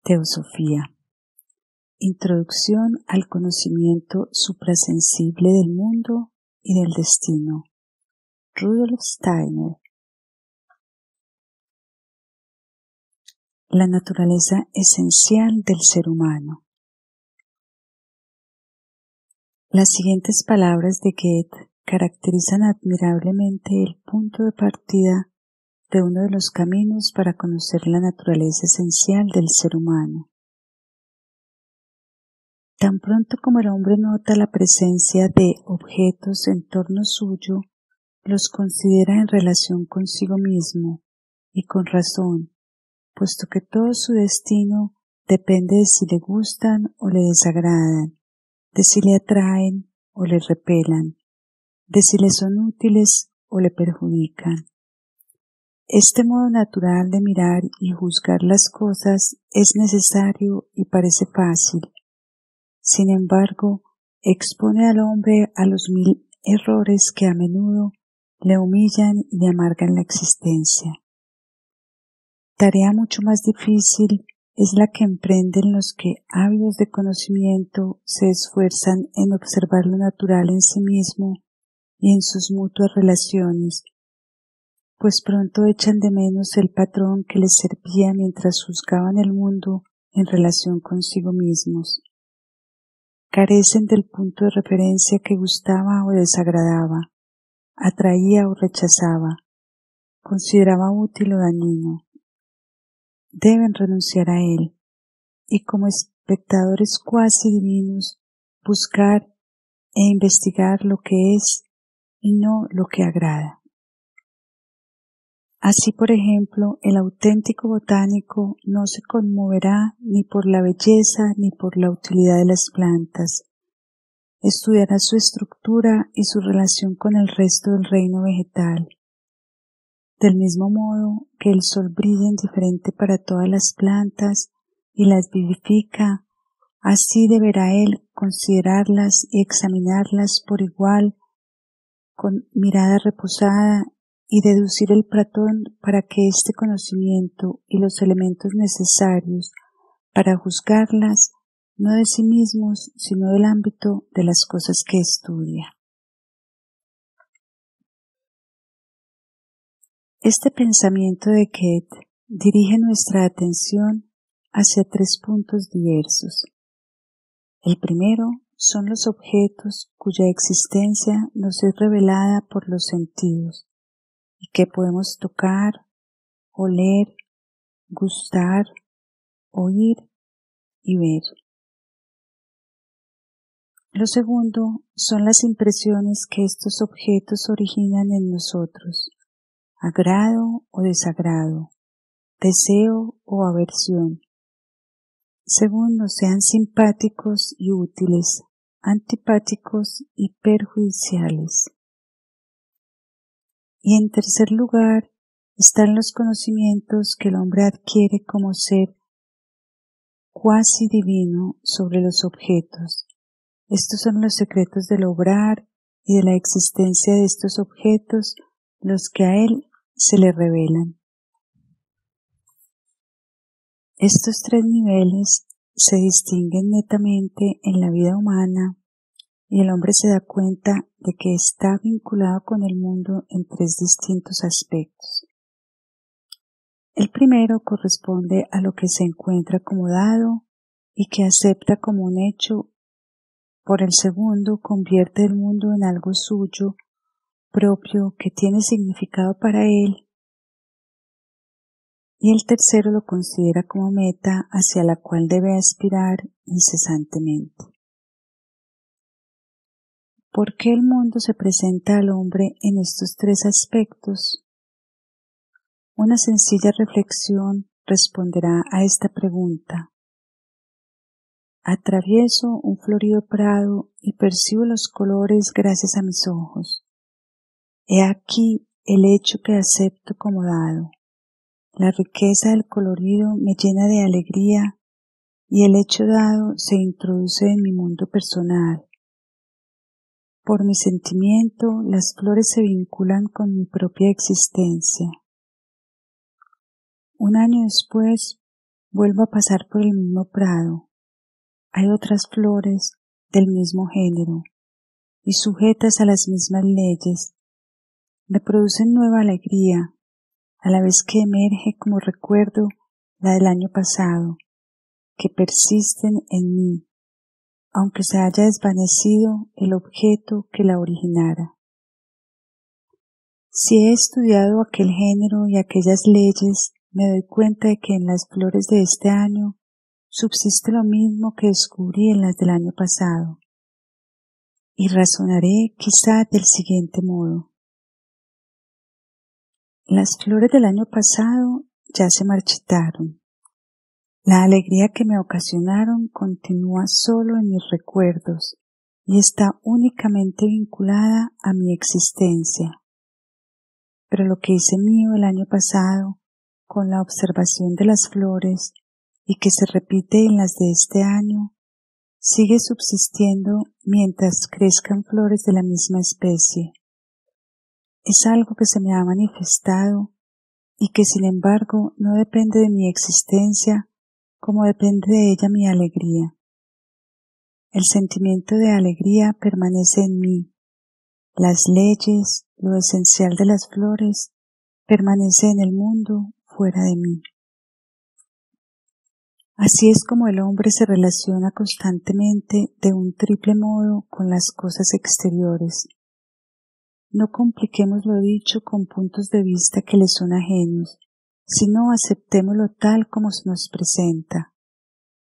Teosofía. Introducción al conocimiento suprasensible del mundo y del destino. Rudolf Steiner. La naturaleza esencial del ser humano. Las siguientes palabras de Goethe caracterizan admirablemente el punto de partida de uno de los caminos para conocer la naturaleza esencial del ser humano. Tan pronto como el hombre nota la presencia de objetos en torno suyo, los considera en relación consigo mismo, y con razón, puesto que todo su destino depende de si le gustan o le desagradan, de si le atraen o le repelan, de si le son útiles o le perjudican. Este modo natural de mirar y juzgar las cosas es necesario y parece fácil. Sin embargo, expone al hombre a los 1000 errores que a menudo le humillan y le amargan la existencia. Tarea mucho más difícil es la que emprenden los que, ávidos de conocimiento, se esfuerzan en observar lo natural en sí mismo y en sus mutuas relaciones, pues pronto echan de menos el patrón que les servía mientras juzgaban el mundo en relación consigo mismos. Carecen del punto de referencia que gustaba o desagradaba, atraía o rechazaba, consideraba útil o dañino. Deben renunciar a él, y como espectadores cuasi divinos, buscar e investigar lo que es y no lo que agrada. Así, por ejemplo, el auténtico botánico no se conmoverá ni por la belleza ni por la utilidad de las plantas. Estudiará su estructura y su relación con el resto del reino vegetal. Del mismo modo que el sol brilla indiferente para todas las plantas y las vivifica, así deberá él considerarlas y examinarlas por igual, con mirada reposada, y deducir el patrón para que este conocimiento y los elementos necesarios para juzgarlas no de sí mismos, sino del ámbito de las cosas que estudia. Este pensamiento de Goethe dirige nuestra atención hacia 3 puntos diversos. El primero son los objetos cuya existencia nos es revelada por los sentidos y que podemos tocar, oler, gustar, oír y ver. Lo segundo son las impresiones que estos objetos originan en nosotros, agrado o desagrado, deseo o aversión, según nos sean simpáticos y útiles, antipáticos y perjudiciales. Y en tercer lugar están los conocimientos que el hombre adquiere como ser cuasi divino sobre los objetos. Estos son los secretos del obrar y de la existencia de estos objetos, los que a él se le revelan. Estos 3 niveles se distinguen netamente en la vida humana y el hombre se da cuenta de que está vinculado con el mundo en 3 distintos aspectos. El primero corresponde a lo que se encuentra como dado y que acepta como un hecho. Por el segundo, convierte el mundo en algo suyo, propio, que tiene significado para él. Y el tercero lo considera como meta hacia la cual debe aspirar incesantemente. ¿Por qué el mundo se presenta al hombre en estos 3 aspectos? Una sencilla reflexión responderá a esta pregunta. Atravieso un florido prado y percibo los colores gracias a mis ojos. He aquí el hecho que acepto como dado. La riqueza del colorido me llena de alegría y el hecho dado se introduce en mi mundo personal. Por mi sentimiento, las flores se vinculan con mi propia existencia. Un año después, vuelvo a pasar por el mismo prado. Hay otras flores del mismo género y sujetas a las mismas leyes. Me producen nueva alegría, a la vez que emerge como recuerdo la del año pasado, que persisten en mí, aunque se haya desvanecido el objeto que la originara. Si he estudiado aquel género y aquellas leyes, me doy cuenta de que en las flores de este año subsiste lo mismo que descubrí en las del año pasado, y razonaré quizá del siguiente modo. Las flores del año pasado ya se marchitaron. La alegría que me ocasionaron continúa solo en mis recuerdos y está únicamente vinculada a mi existencia. Pero lo que hice mío el año pasado, con la observación de las flores y que se repite en las de este año, sigue subsistiendo mientras crezcan flores de la misma especie. Es algo que se me ha manifestado y que sin embargo no depende de mi existencia como depende de ella mi alegría. El sentimiento de alegría permanece en mí. Las leyes, lo esencial de las flores, permanece en el mundo fuera de mí. Así es como el hombre se relaciona constantemente de un triple modo con las cosas exteriores. No compliquemos lo dicho con puntos de vista que le son ajenos, sino aceptémoslo tal como se nos presenta.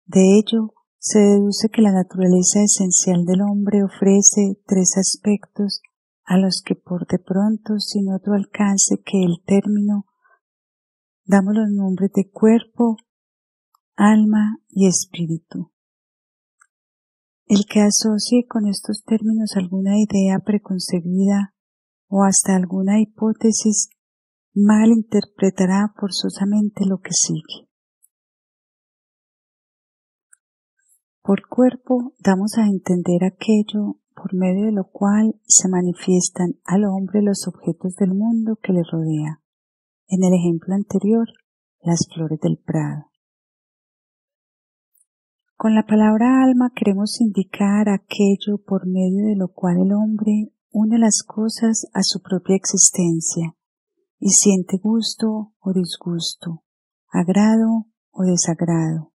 De ello se deduce que la naturaleza esencial del hombre ofrece tres aspectos a los que por de pronto, sin otro alcance que el término, damos los nombres de cuerpo, alma y espíritu. El que asocie con estos términos alguna idea preconcebida o hasta alguna hipótesis mal interpretará forzosamente lo que sigue. Por cuerpo damos a entender aquello por medio de lo cual se manifiestan al hombre los objetos del mundo que le rodea. En el ejemplo anterior, las flores del prado. Con la palabra alma queremos indicar aquello por medio de lo cual el hombre une las cosas a su propia existencia y siente gusto o disgusto, agrado o desagrado,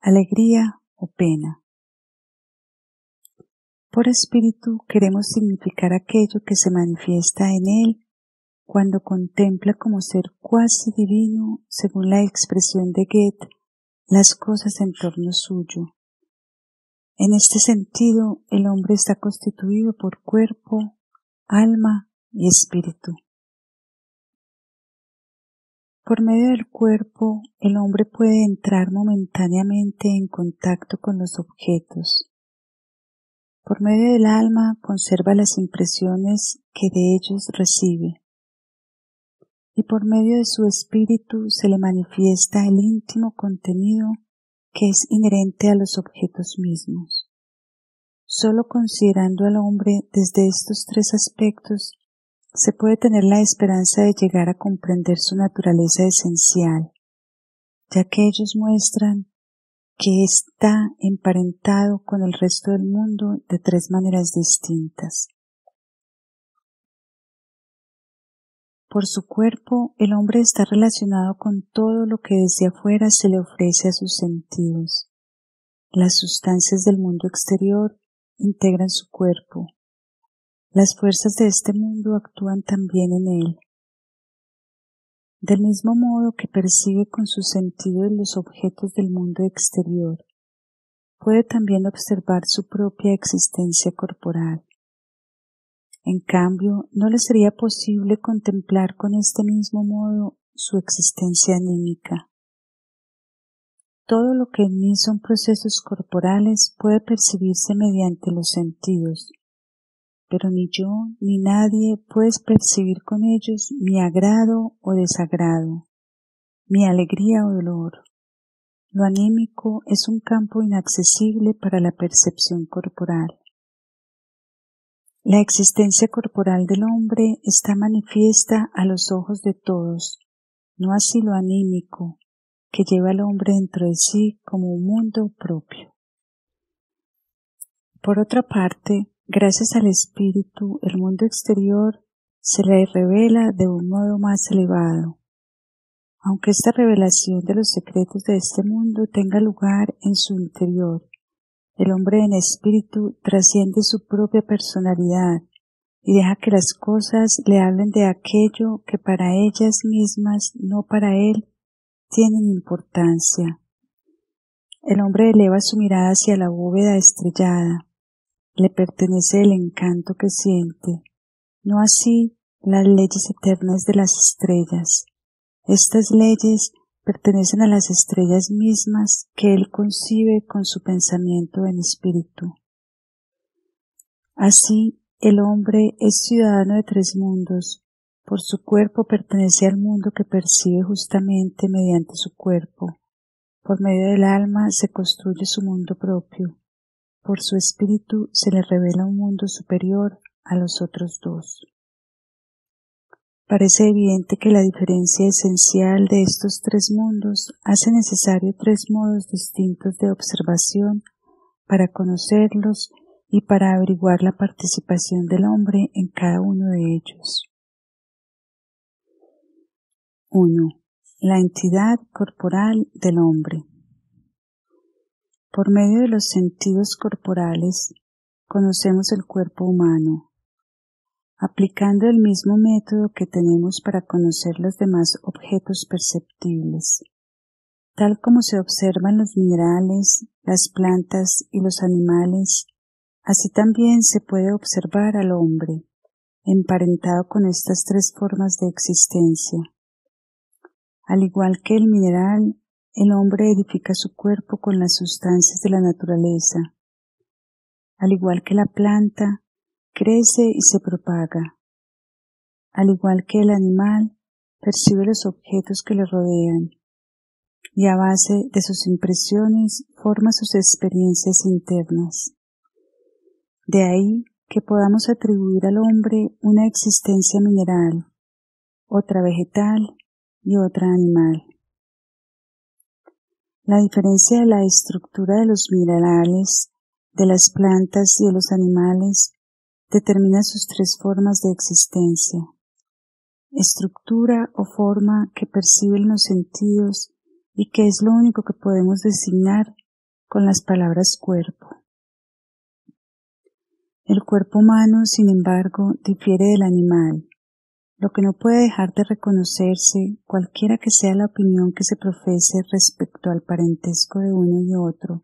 alegría o pena. Por espíritu queremos significar aquello que se manifiesta en él cuando contempla como ser cuasi divino, según la expresión de Goethe, las cosas en torno suyo. En este sentido, el hombre está constituido por cuerpo, alma y espíritu. Por medio del cuerpo, el hombre puede entrar momentáneamente en contacto con los objetos. Por medio del alma conserva las impresiones que de ellos recibe. Y por medio de su espíritu se le manifiesta el íntimo contenido que es inherente a los objetos mismos. Solo considerando al hombre desde estos tres aspectos se puede tener la esperanza de llegar a comprender su naturaleza esencial, ya que ellos muestran que está emparentado con el resto del mundo de tres maneras distintas. Por su cuerpo, el hombre está relacionado con todo lo que desde afuera se le ofrece a sus sentidos. Las sustancias del mundo exterior integran su cuerpo. Las fuerzas de este mundo actúan también en él. Del mismo modo que percibe con sus sentidos los objetos del mundo exterior, puede también observar su propia existencia corporal. En cambio, no le sería posible contemplar con este mismo modo su existencia anímica. Todo lo que en mí son procesos corporales puede percibirse mediante los sentidos, pero ni yo ni nadie puede percibir con ellos mi agrado o desagrado, mi alegría o dolor. Lo anímico es un campo inaccesible para la percepción corporal. La existencia corporal del hombre está manifiesta a los ojos de todos, no así lo anímico, que lleva al hombre dentro de sí como un mundo propio. Por otra parte, gracias al espíritu, el mundo exterior se le revela de un modo más elevado. Aunque esta revelación de los secretos de este mundo tenga lugar en su interior, el hombre en espíritu trasciende su propia personalidad y deja que las cosas le hablen de aquello que para ellas mismas, no para él, tienen importancia. El hombre eleva su mirada hacia la bóveda estrellada. Le pertenece el encanto que siente, no así las leyes eternas de las estrellas. Estas leyes pertenecen a las estrellas mismas que él concibe con su pensamiento en espíritu. Así, el hombre es ciudadano de tres mundos. Por su cuerpo pertenece al mundo que percibe justamente mediante su cuerpo. Por medio del alma se construye su mundo propio. Por su espíritu se le revela un mundo superior a los otros dos. Parece evidente que la diferencia esencial de estos tres mundos hace necesario tres modos distintos de observación para conocerlos y para averiguar la participación del hombre en cada uno de ellos. 1. La entidad corporal del hombre. Por medio de los sentidos corporales conocemos el cuerpo humano. Aplicando el mismo método que tenemos para conocer los demás objetos perceptibles, tal como se observan los minerales, las plantas y los animales, así también se puede observar al hombre, emparentado con estas tres formas de existencia. Al igual que el mineral, el hombre edifica su cuerpo con las sustancias de la naturaleza. Al igual que la planta, crece y se propaga. Al igual que el animal, percibe los objetos que le rodean y a base de sus impresiones forma sus experiencias internas. De ahí que podamos atribuir al hombre una existencia mineral, otra vegetal y otra animal. La diferencia de la estructura de los minerales, de las plantas y de los animales determina sus tres formas de existencia. Estructura o forma que perciben los sentidos y que es lo único que podemos designar con las palabras cuerpo. El cuerpo humano, sin embargo, difiere del animal, lo que no puede dejar de reconocerse, cualquiera que sea la opinión que se profese respecto al parentesco de uno y otro,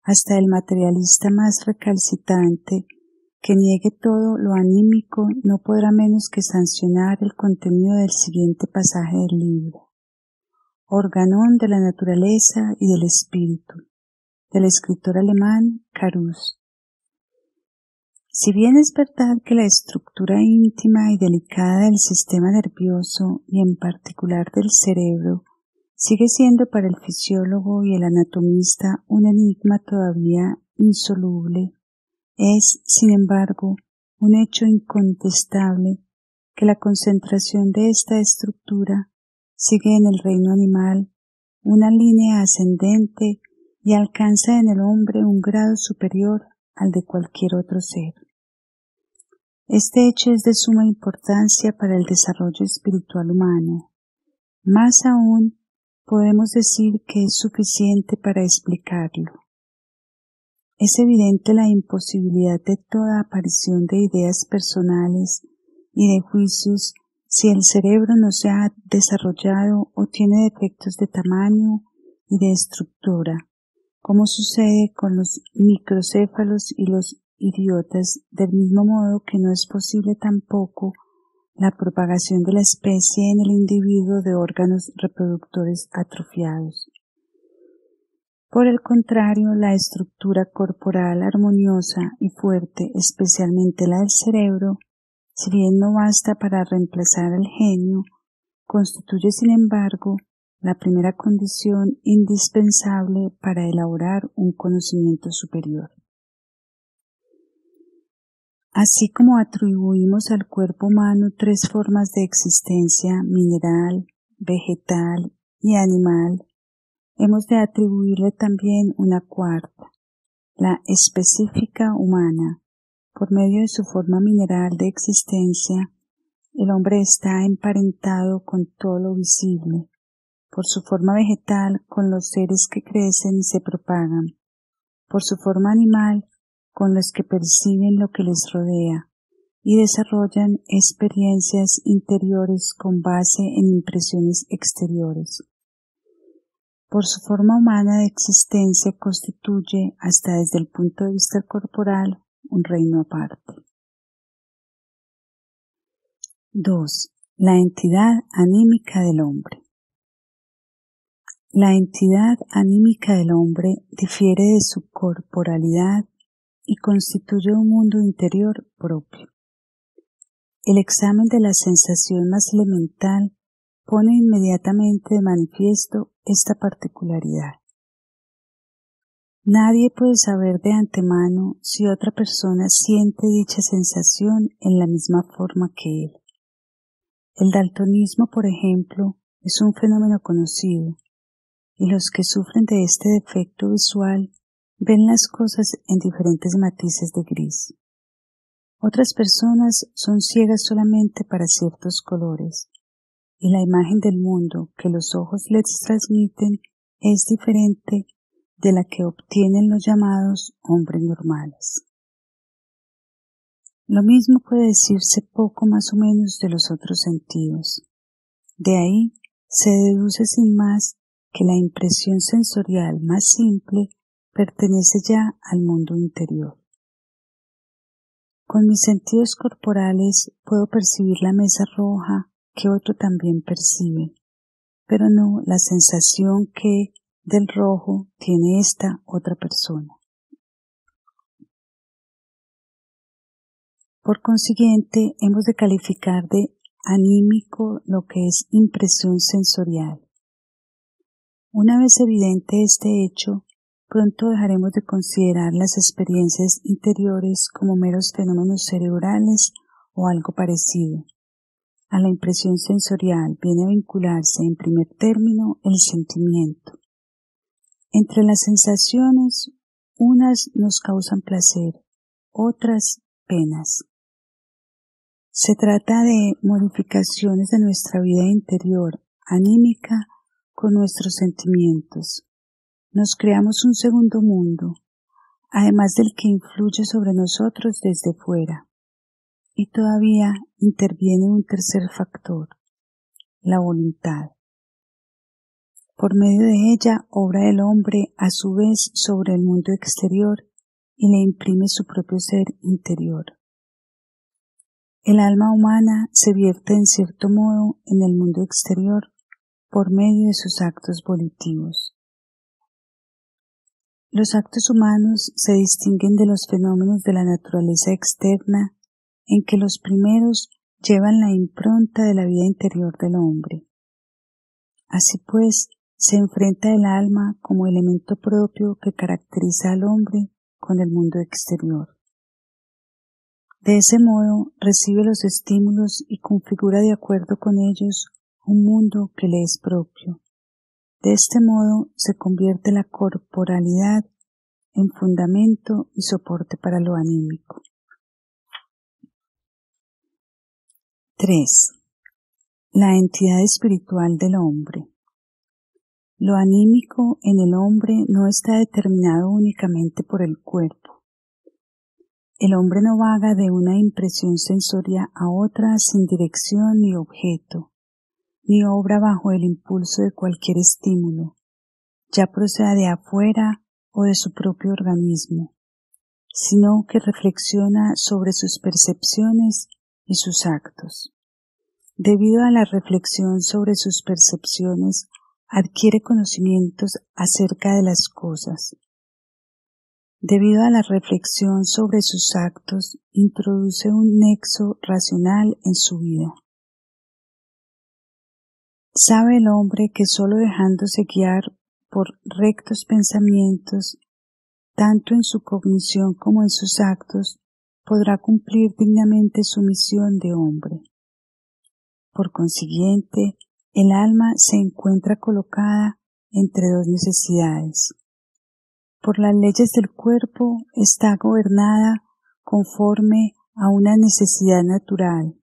hasta el materialista más recalcitrante que niegue todo lo anímico no podrá menos que sancionar el contenido del siguiente pasaje del libro. Organón de la naturaleza y del espíritu, del escritor alemán Carus. Si bien es verdad que la estructura íntima y delicada del sistema nervioso y en particular del cerebro sigue siendo para el fisiólogo y el anatomista un enigma todavía insoluble, es, sin embargo, un hecho incontestable que la concentración de esta estructura sigue en el reino animal una línea ascendente y alcanza en el hombre un grado superior al de cualquier otro ser. Este hecho es de suma importancia para el desarrollo espiritual humano. Más aún, podemos decir que es suficiente para explicarlo. Es evidente la imposibilidad de toda aparición de ideas personales y de juicios si el cerebro no se ha desarrollado o tiene defectos de tamaño y de estructura, como sucede con los microcéfalos y los idiotas, del mismo modo que no es posible tampoco la propagación de la especie en el individuo de órganos reproductores atrofiados. Por el contrario, la estructura corporal armoniosa y fuerte, especialmente la del cerebro, si bien no basta para reemplazar al genio, constituye sin embargo la primera condición indispensable para elaborar un conocimiento superior. Así como atribuimos al cuerpo humano tres formas de existencia, mineral, vegetal y animal, hemos de atribuirle también una cuarta, la específica humana. Por medio de su forma mineral de existencia, el hombre está emparentado con todo lo visible, por su forma vegetal con los seres que crecen y se propagan, por su forma animal con los que perciben lo que les rodea y desarrollan experiencias interiores con base en impresiones exteriores. Por su forma humana de existencia constituye, hasta desde el punto de vista corporal, un reino aparte. 2. La entidad anímica del hombre. La entidad anímica del hombre difiere de su corporalidad y constituye un mundo interior propio. El examen de la sensación más elemental pone inmediatamente de manifiesto esta particularidad. Nadie puede saber de antemano si otra persona siente dicha sensación en la misma forma que él. El daltonismo, por ejemplo, es un fenómeno conocido, y los que sufren de este defecto visual ven las cosas en diferentes matices de gris. Otras personas son ciegas solamente para ciertos colores, y la imagen del mundo que los ojos les transmiten es diferente de la que obtienen los llamados hombres normales. Lo mismo puede decirse poco más o menos de los otros sentidos. De ahí se deduce sin más que la impresión sensorial más simple pertenece ya al mundo interior. Con mis sentidos corporales puedo percibir la mesa roja que otro también percibe, pero no la sensación que del rojo tiene esta otra persona. Por consiguiente, hemos de calificar de anímico lo que es impresión sensorial. Una vez evidente este hecho, pronto dejaremos de considerar las experiencias interiores como meros fenómenos cerebrales o algo parecido. A la impresión sensorial viene a vincularse en primer término el sentimiento. Entre las sensaciones, unas nos causan placer, otras penas. Se trata de modificaciones de nuestra vida interior, anímica, con nuestros sentimientos. Nos creamos un segundo mundo, además del que influye sobre nosotros desde fuera. Y todavía interviene un tercer factor, la voluntad. Por medio de ella obra el hombre a su vez sobre el mundo exterior y le imprime su propio ser interior. El alma humana se vierte en cierto modo en el mundo exterior por medio de sus actos volitivos. Los actos humanos se distinguen de los fenómenos de la naturaleza externa en que los primeros llevan la impronta de la vida interior del hombre. Así pues, se enfrenta el alma como elemento propio que caracteriza al hombre con el mundo exterior. De ese modo recibe los estímulos y configura de acuerdo con ellos un mundo que le es propio. De este modo se convierte la corporalidad en fundamento y soporte para lo anímico. 3. La entidad espiritual del hombre. Lo anímico en el hombre no está determinado únicamente por el cuerpo. El hombre no vaga de una impresión sensorial a otra sin dirección ni objeto, ni obra bajo el impulso de cualquier estímulo, ya proceda de afuera o de su propio organismo, sino que reflexiona sobre sus percepciones y sus actos. Debido a la reflexión sobre sus percepciones, adquiere conocimientos acerca de las cosas. Debido a la reflexión sobre sus actos, introduce un nexo racional en su vida. Sabe el hombre que sólo dejándose guiar por rectos pensamientos, tanto en su cognición como en sus actos, podrá cumplir dignamente su misión de hombre. Por consiguiente, el alma se encuentra colocada entre dos necesidades. Por las leyes del cuerpo está gobernada conforme a una necesidad natural.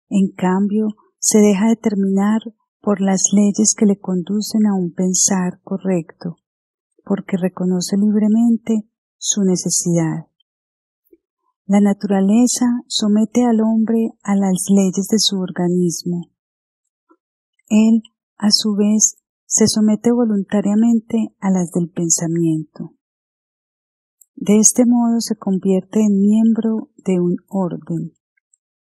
En cambio, se deja determinar por las leyes que le conducen a un pensar correcto, porque reconoce libremente su necesidad. La naturaleza somete al hombre a las leyes de su organismo. Él, a su vez, se somete voluntariamente a las del pensamiento. De este modo se convierte en miembro de un orden.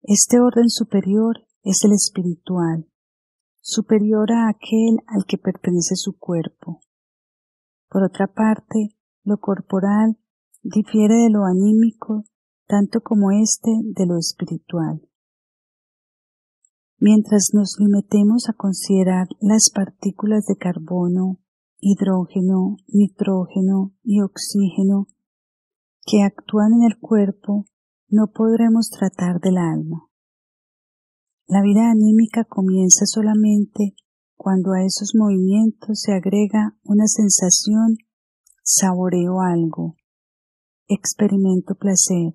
Este orden superior es el espiritual, superior a aquel al que pertenece su cuerpo. Por otra parte, lo corporal difiere de lo anímico tanto como éste de lo espiritual. Mientras nos limitemos a considerar las partículas de carbono, hidrógeno, nitrógeno y oxígeno que actúan en el cuerpo, no podremos tratar del alma. La vida anímica comienza solamente cuando a esos movimientos se agrega una sensación, saboreo algo, experimento placer.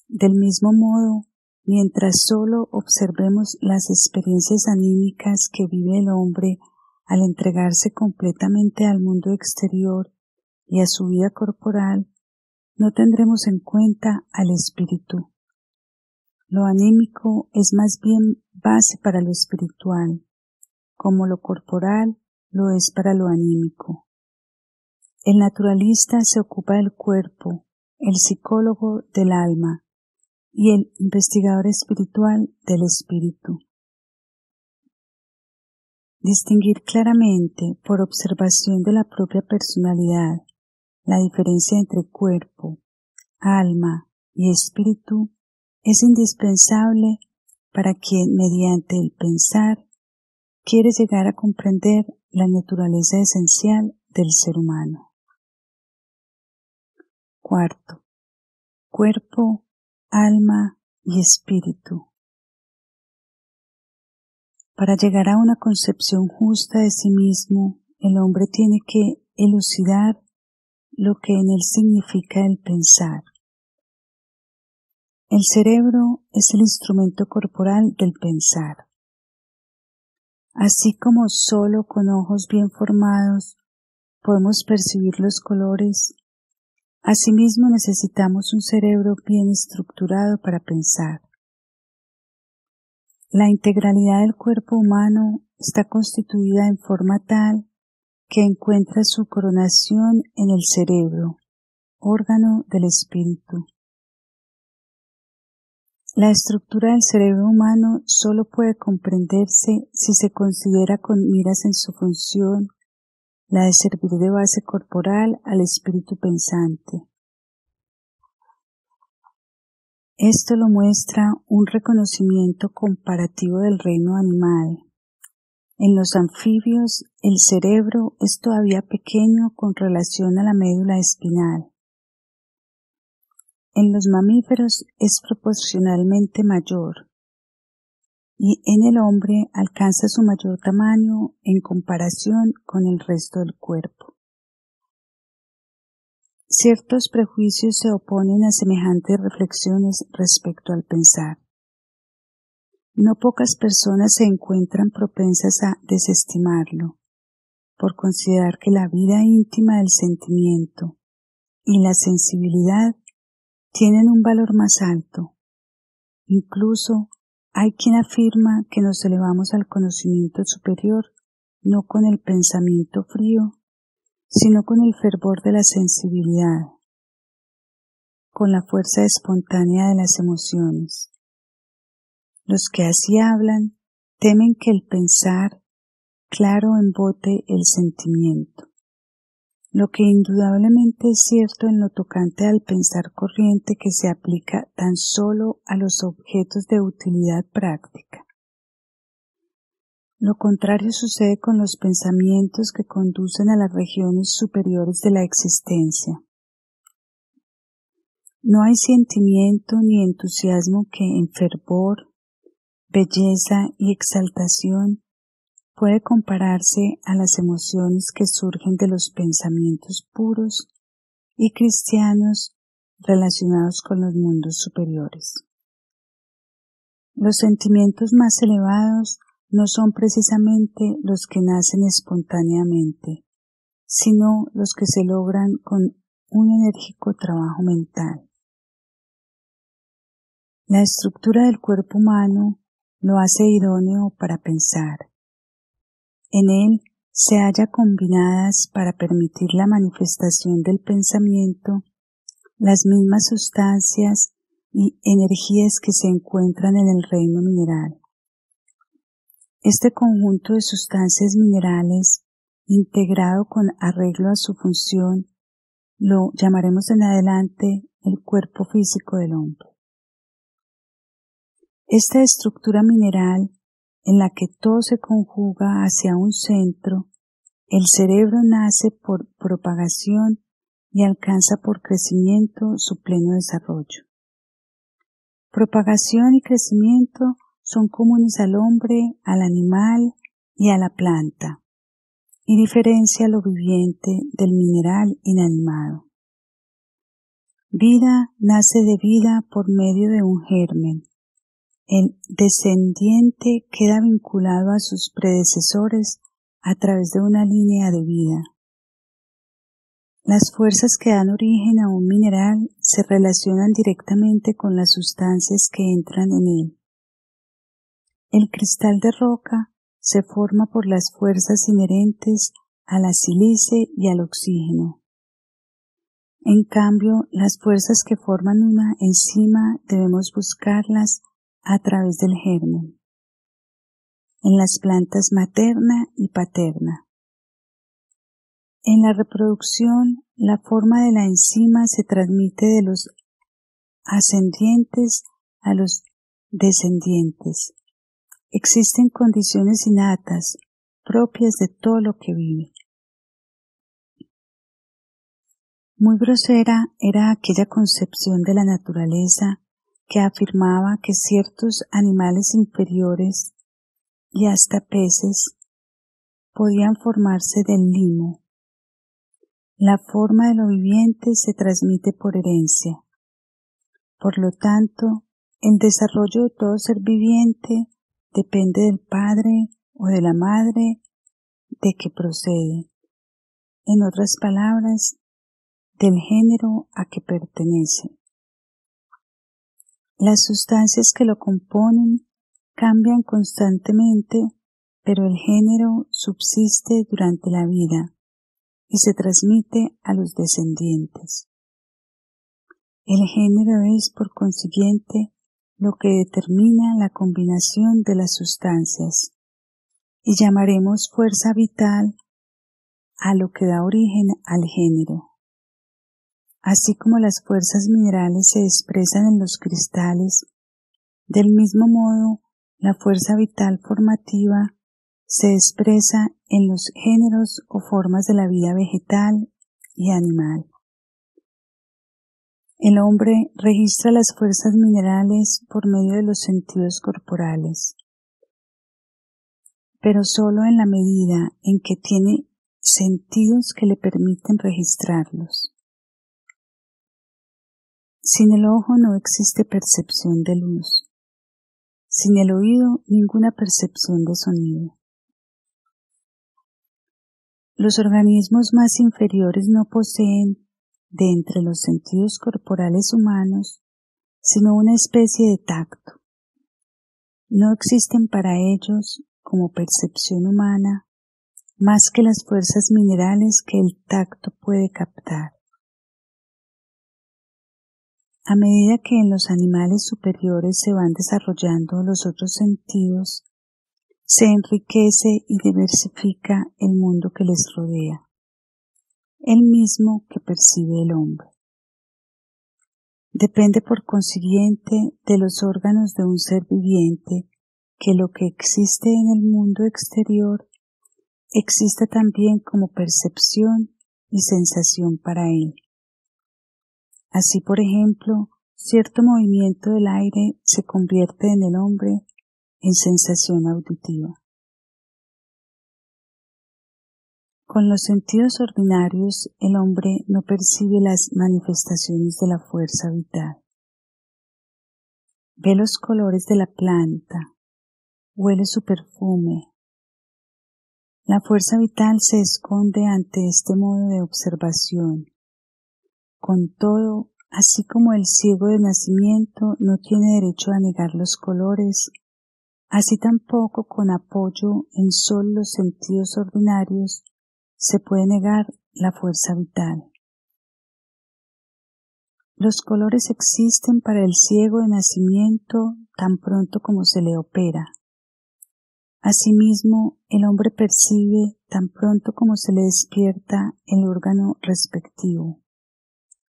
Del mismo modo, mientras solo observemos las experiencias anímicas que vive el hombre al entregarse completamente al mundo exterior y a su vida corporal, no tendremos en cuenta al espíritu. Lo anímico es más bien base para lo espiritual, como lo corporal lo es para lo anímico. El naturalista se ocupa del cuerpo, el psicólogo del alma y el investigador espiritual del espíritu. Distinguir claramente, por observación de la propia personalidad, la diferencia entre cuerpo, alma y espíritu es indispensable para quien, mediante el pensar, quiere llegar a comprender la naturaleza esencial del ser humano. Cuarto, cuerpo, alma y espíritu. Para llegar a una concepción justa de sí mismo, el hombre tiene que elucidar lo que en él significa el pensar. El cerebro es el instrumento corporal del pensar. Así como solo con ojos bien formados podemos percibir los colores, asimismo necesitamos un cerebro bien estructurado para pensar. La integralidad del cuerpo humano está constituida en forma tal que encuentra su coronación en el cerebro, órgano del espíritu. La estructura del cerebro humano solo puede comprenderse si se considera con miras en su función, la de servir de base corporal al espíritu pensante. Esto lo muestra un reconocimiento comparativo del reino animal. En los anfibios, el cerebro es todavía pequeño con relación a la médula espinal. En los mamíferos es proporcionalmente mayor y en el hombre alcanza su mayor tamaño en comparación con el resto del cuerpo. Ciertos prejuicios se oponen a semejantes reflexiones respecto al pensar. No pocas personas se encuentran propensas a desestimarlo, por considerar que la vida íntima del sentimiento y la sensibilidad tienen un valor más alto. Incluso hay quien afirma que nos elevamos al conocimiento superior no con el pensamiento frío, sino con el fervor de la sensibilidad, con la fuerza espontánea de las emociones. Los que así hablan temen que el pensar claro embote el sentimiento. Lo que indudablemente es cierto en lo tocante al pensar corriente que se aplica tan solo a los objetos de utilidad práctica. Lo contrario sucede con los pensamientos que conducen a las regiones superiores de la existencia. No hay sentimiento ni entusiasmo que en fervor, belleza y exaltación puede compararse a las emociones que surgen de los pensamientos puros y cristianos relacionados con los mundos superiores. Los sentimientos más elevados no son precisamente los que nacen espontáneamente, sino los que se logran con un enérgico trabajo mental. La estructura del cuerpo humano lo hace idóneo para pensar. En él se halla combinadas para permitir la manifestación del pensamiento las mismas sustancias y energías que se encuentran en el reino mineral. Este conjunto de sustancias minerales, integrado con arreglo a su función, lo llamaremos en adelante el cuerpo físico del hombre. Esta estructura mineral, en la que todo se conjuga hacia un centro, el cerebro nace por propagación y alcanza por crecimiento su pleno desarrollo. Propagación y crecimiento son comunes al hombre, al animal y a la planta, y diferencia lo viviente del mineral inanimado. Vida nace de vida por medio de un germen. El descendiente queda vinculado a sus predecesores a través de una línea de vida. Las fuerzas que dan origen a un mineral se relacionan directamente con las sustancias que entran en él. El cristal de roca se forma por las fuerzas inherentes a la sílice y al oxígeno. En cambio, las fuerzas que forman una enzima debemos buscarlas a través del germen, en las plantas materna y paterna. En la reproducción, la forma de la enzima se transmite de los ascendientes a los descendientes. Existen condiciones innatas, propias de todo lo que vive. Muy grosera era aquella concepción de la naturaleza que afirmaba que ciertos animales inferiores y hasta peces podían formarse del limo. La forma de lo viviente se transmite por herencia. Por lo tanto, el desarrollo de todo ser viviente depende del padre o de la madre de que procede. En otras palabras, del género a que pertenece. Las sustancias que lo componen cambian constantemente, pero el género subsiste durante la vida y se transmite a los descendientes. El género es, por consiguiente, lo que determina la combinación de las sustancias, y llamaremos fuerza vital a lo que da origen al género. Así como las fuerzas minerales se expresan en los cristales, del mismo modo la fuerza vital formativa se expresa en los géneros o formas de la vida vegetal y animal. El hombre registra las fuerzas minerales por medio de los sentidos corporales, pero solo en la medida en que tiene sentidos que le permiten registrarlos. Sin el ojo no existe percepción de luz. Sin el oído, ninguna percepción de sonido. Los organismos más inferiores no poseen, de entre los sentidos corporales humanos, sino una especie de tacto. No existen para ellos, como percepción humana, más que las fuerzas minerales que el tacto puede captar. A medida que en los animales superiores se van desarrollando los otros sentidos, se enriquece y diversifica el mundo que les rodea, el mismo que percibe el hombre. Depende por consiguiente de los órganos de un ser viviente que lo que existe en el mundo exterior exista también como percepción y sensación para él. Así, por ejemplo, cierto movimiento del aire se convierte en el hombre en sensación auditiva. Con los sentidos ordinarios el hombre no percibe las manifestaciones de la fuerza vital. Ve los colores de la planta, huele su perfume. La fuerza vital se esconde ante este modo de observación. Con todo, así como el ciego de nacimiento no tiene derecho a negar los colores, así tampoco con apoyo en solo los sentidos ordinarios se puede negar la fuerza vital. Los colores existen para el ciego de nacimiento tan pronto como se le opera. Asimismo, el hombre percibe tan pronto como se le despierta el órgano respectivo.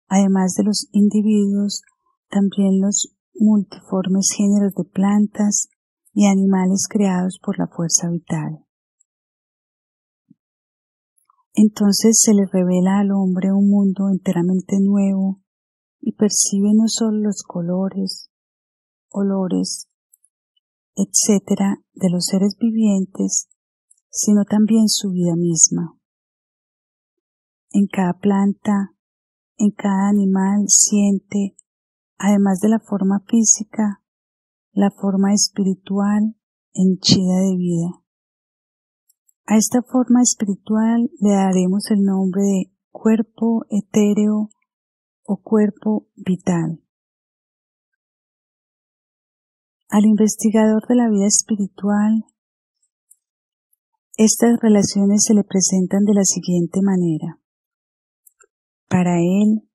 Además de los individuos, también los multiformes géneros de plantas y animales creados por la fuerza vital. Entonces se le revela al hombre un mundo enteramente nuevo y percibe no solo los colores, olores, etc. de los seres vivientes, sino también su vida misma. En cada planta, en cada animal siente, además de la forma física, la forma espiritual henchida de vida. A esta forma espiritual le daremos el nombre de cuerpo etéreo o cuerpo vital. Al investigador de la vida espiritual, estas relaciones se le presentan de la siguiente manera. Para él,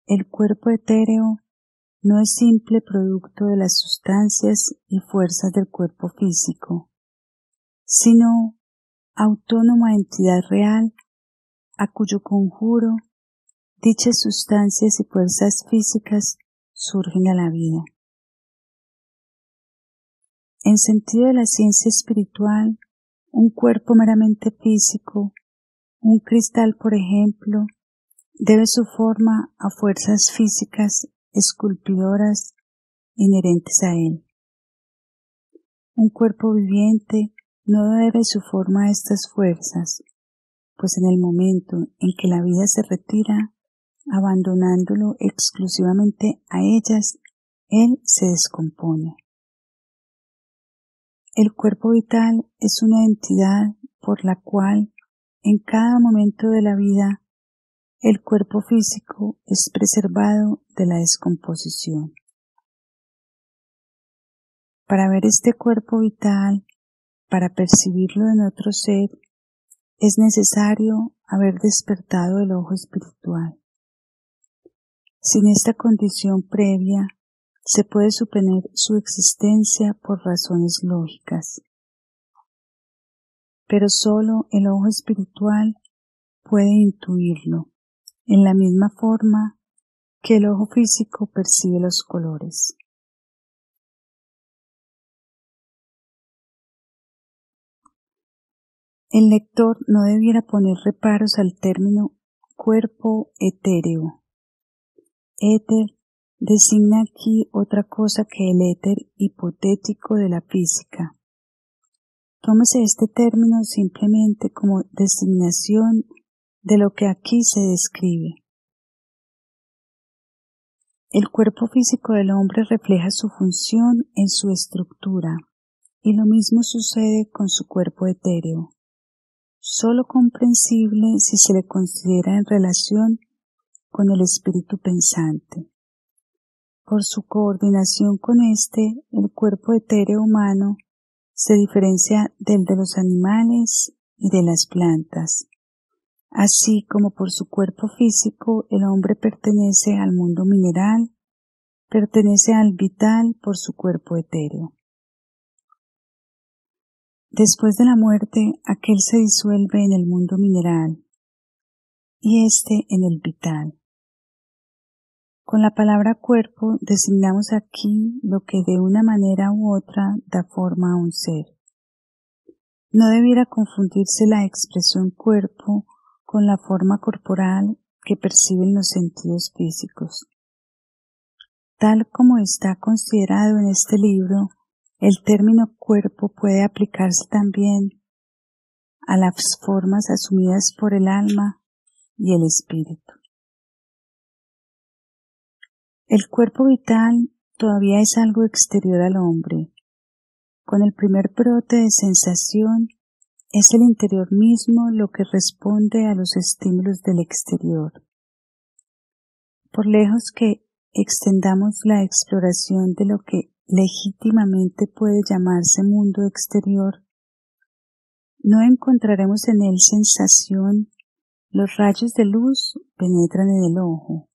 el cuerpo etéreo no es simple producto de las sustancias y fuerzas del cuerpo físico, sino autónoma entidad real a cuyo conjuro dichas sustancias y fuerzas físicas surgen a la vida. En sentido de la ciencia espiritual, un cuerpo meramente físico, un cristal por ejemplo, debe su forma a fuerzas físicas esculpidoras inherentes a él. Un cuerpo viviente no debe su forma a estas fuerzas, pues en el momento en que la vida se retira, abandonándolo exclusivamente a ellas, él se descompone. El cuerpo vital es una entidad por la cual, en cada momento de la vida, el cuerpo físico es preservado de la descomposición. Para ver este cuerpo vital, para percibirlo en otro ser, es necesario haber despertado el ojo espiritual. Sin esta condición previa, se puede suponer su existencia por razones lógicas. Pero solo el ojo espiritual puede intuirlo, en la misma forma que el ojo físico percibe los colores. El lector no debiera poner reparos al término cuerpo etéreo. Éter designa aquí otra cosa que el éter hipotético de la física. Tómese este término simplemente como designación de lo que aquí se describe. El cuerpo físico del hombre refleja su función en su estructura, y lo mismo sucede con su cuerpo etéreo, sólo comprensible si se le considera en relación con el espíritu pensante. Por su coordinación con éste, el cuerpo etéreo humano se diferencia del de los animales y de las plantas. Así como por su cuerpo físico el hombre pertenece al mundo mineral, pertenece al vital por su cuerpo etéreo. Después de la muerte, aquel se disuelve en el mundo mineral y éste en el vital. Con la palabra cuerpo designamos aquí lo que de una manera u otra da forma a un ser. No debiera confundirse la expresión cuerpo con la forma corporal que perciben los sentidos físicos. Tal como está considerado en este libro, el término cuerpo puede aplicarse también a las formas asumidas por el alma y el espíritu. El cuerpo vital todavía es algo exterior al hombre. Con el primer brote de sensación, es el interior mismo lo que responde a los estímulos del exterior. Por lejos que extendamos la exploración de lo que legítimamente puede llamarse mundo exterior, no encontraremos en él sensación. Los rayos de luz penetran en el ojo.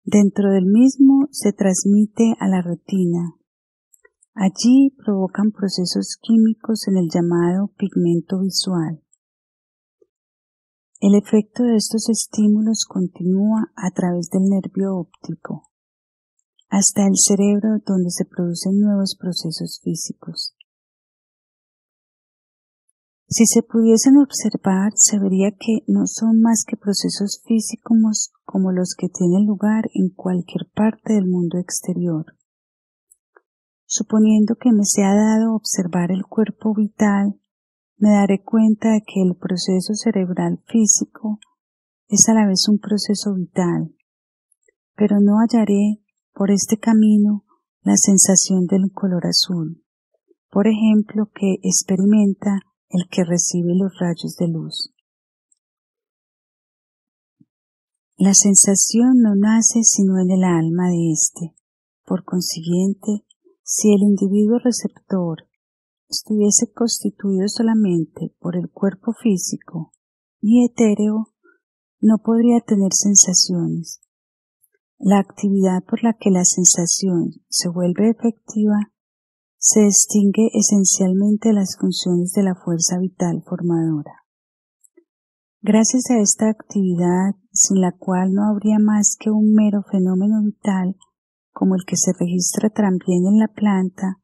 Dentro del mismo se transmite a la retina. Allí provocan procesos químicos en el llamado pigmento visual. El efecto de estos estímulos continúa a través del nervio óptico, hasta el cerebro donde se producen nuevos procesos físicos. Si se pudiesen observar, se vería que no son más que procesos físicos como los que tienen lugar en cualquier parte del mundo exterior. Suponiendo que me sea dado observar el cuerpo vital, me daré cuenta de que el proceso cerebral físico es a la vez un proceso vital, pero no hallaré por este camino la sensación del color azul, por ejemplo, que experimenta el que recibe los rayos de luz. La sensación no nace sino en el alma de éste. Por consiguiente, si el individuo receptor estuviese constituido solamente por el cuerpo físico y etéreo, no podría tener sensaciones. La actividad por la que la sensación se vuelve efectiva se distingue esencialmente de las funciones de la fuerza vital formadora. Gracias a esta actividad, sin la cual no habría más que un mero fenómeno vital, como el que se registra también en la planta,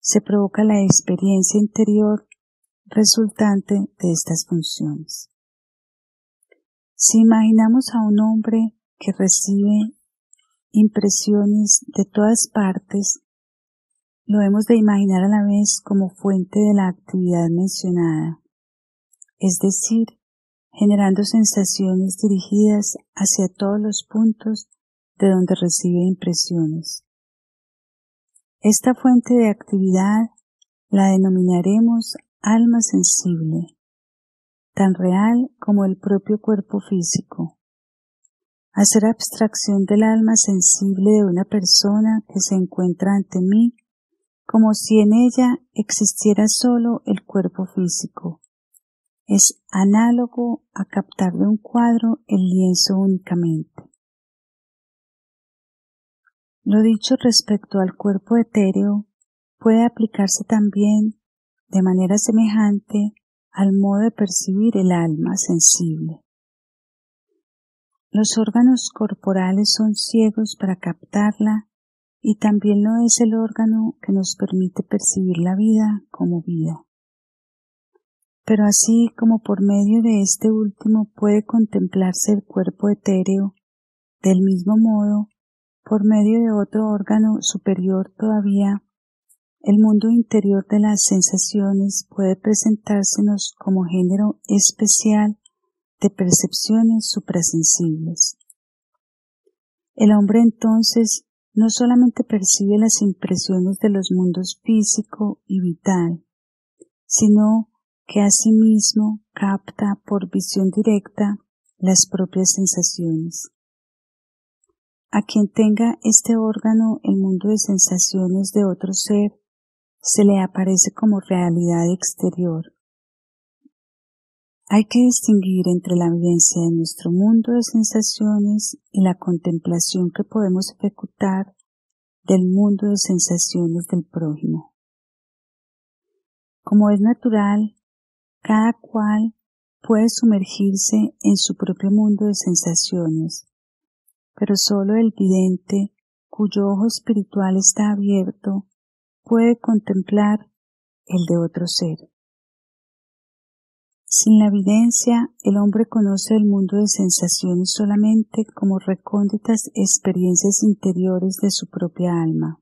se provoca la experiencia interior resultante de estas funciones. Si imaginamos a un hombre que recibe impresiones de todas partes, lo hemos de imaginar a la vez como fuente de la actividad mencionada, es decir, generando sensaciones dirigidas hacia todos los puntos de donde recibe impresiones. Esta fuente de actividad la denominaremos alma sensible, tan real como el propio cuerpo físico. Hacer abstracción del alma sensible de una persona que se encuentra ante mí como si en ella existiera solo el cuerpo físico. Es análogo a captar de un cuadro el lienzo únicamente. Lo dicho respecto al cuerpo etéreo puede aplicarse también de manera semejante al modo de percibir el alma sensible. Los órganos corporales son ciegos para captarla y también lo es el órgano que nos permite percibir la vida como vida. Pero así como por medio de este último puede contemplarse el cuerpo etéreo, del mismo modo, por medio de otro órgano superior todavía, el mundo interior de las sensaciones puede presentársenos como género especial de percepciones suprasensibles. El hombre entonces no solamente percibe las impresiones de los mundos físico y vital, sino que asimismo capta por visión directa las propias sensaciones. A quien tenga este órgano, el mundo de sensaciones de otro ser se le aparece como realidad exterior. Hay que distinguir entre la vivencia de nuestro mundo de sensaciones y la contemplación que podemos ejecutar del mundo de sensaciones del prójimo. Como es natural, cada cual puede sumergirse en su propio mundo de sensaciones, pero solo el vidente, cuyo ojo espiritual está abierto, puede contemplar el de otro ser. Sin la evidencia, el hombre conoce el mundo de sensaciones solamente como recónditas experiencias interiores de su propia alma.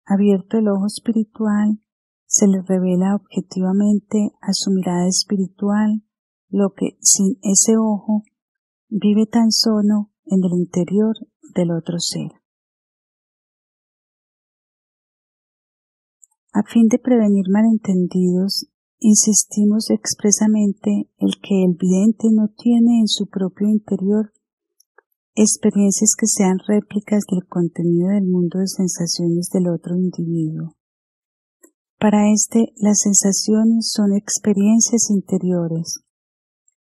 Abierto el ojo espiritual, se le revela objetivamente a su mirada espiritual lo que sin ese ojo vive tan solo en el interior del otro ser. A fin de prevenir malentendidos, insistimos expresamente en que el vidente no tiene en su propio interior experiencias que sean réplicas del contenido del mundo de sensaciones del otro individuo. Para las sensaciones son experiencias interiores.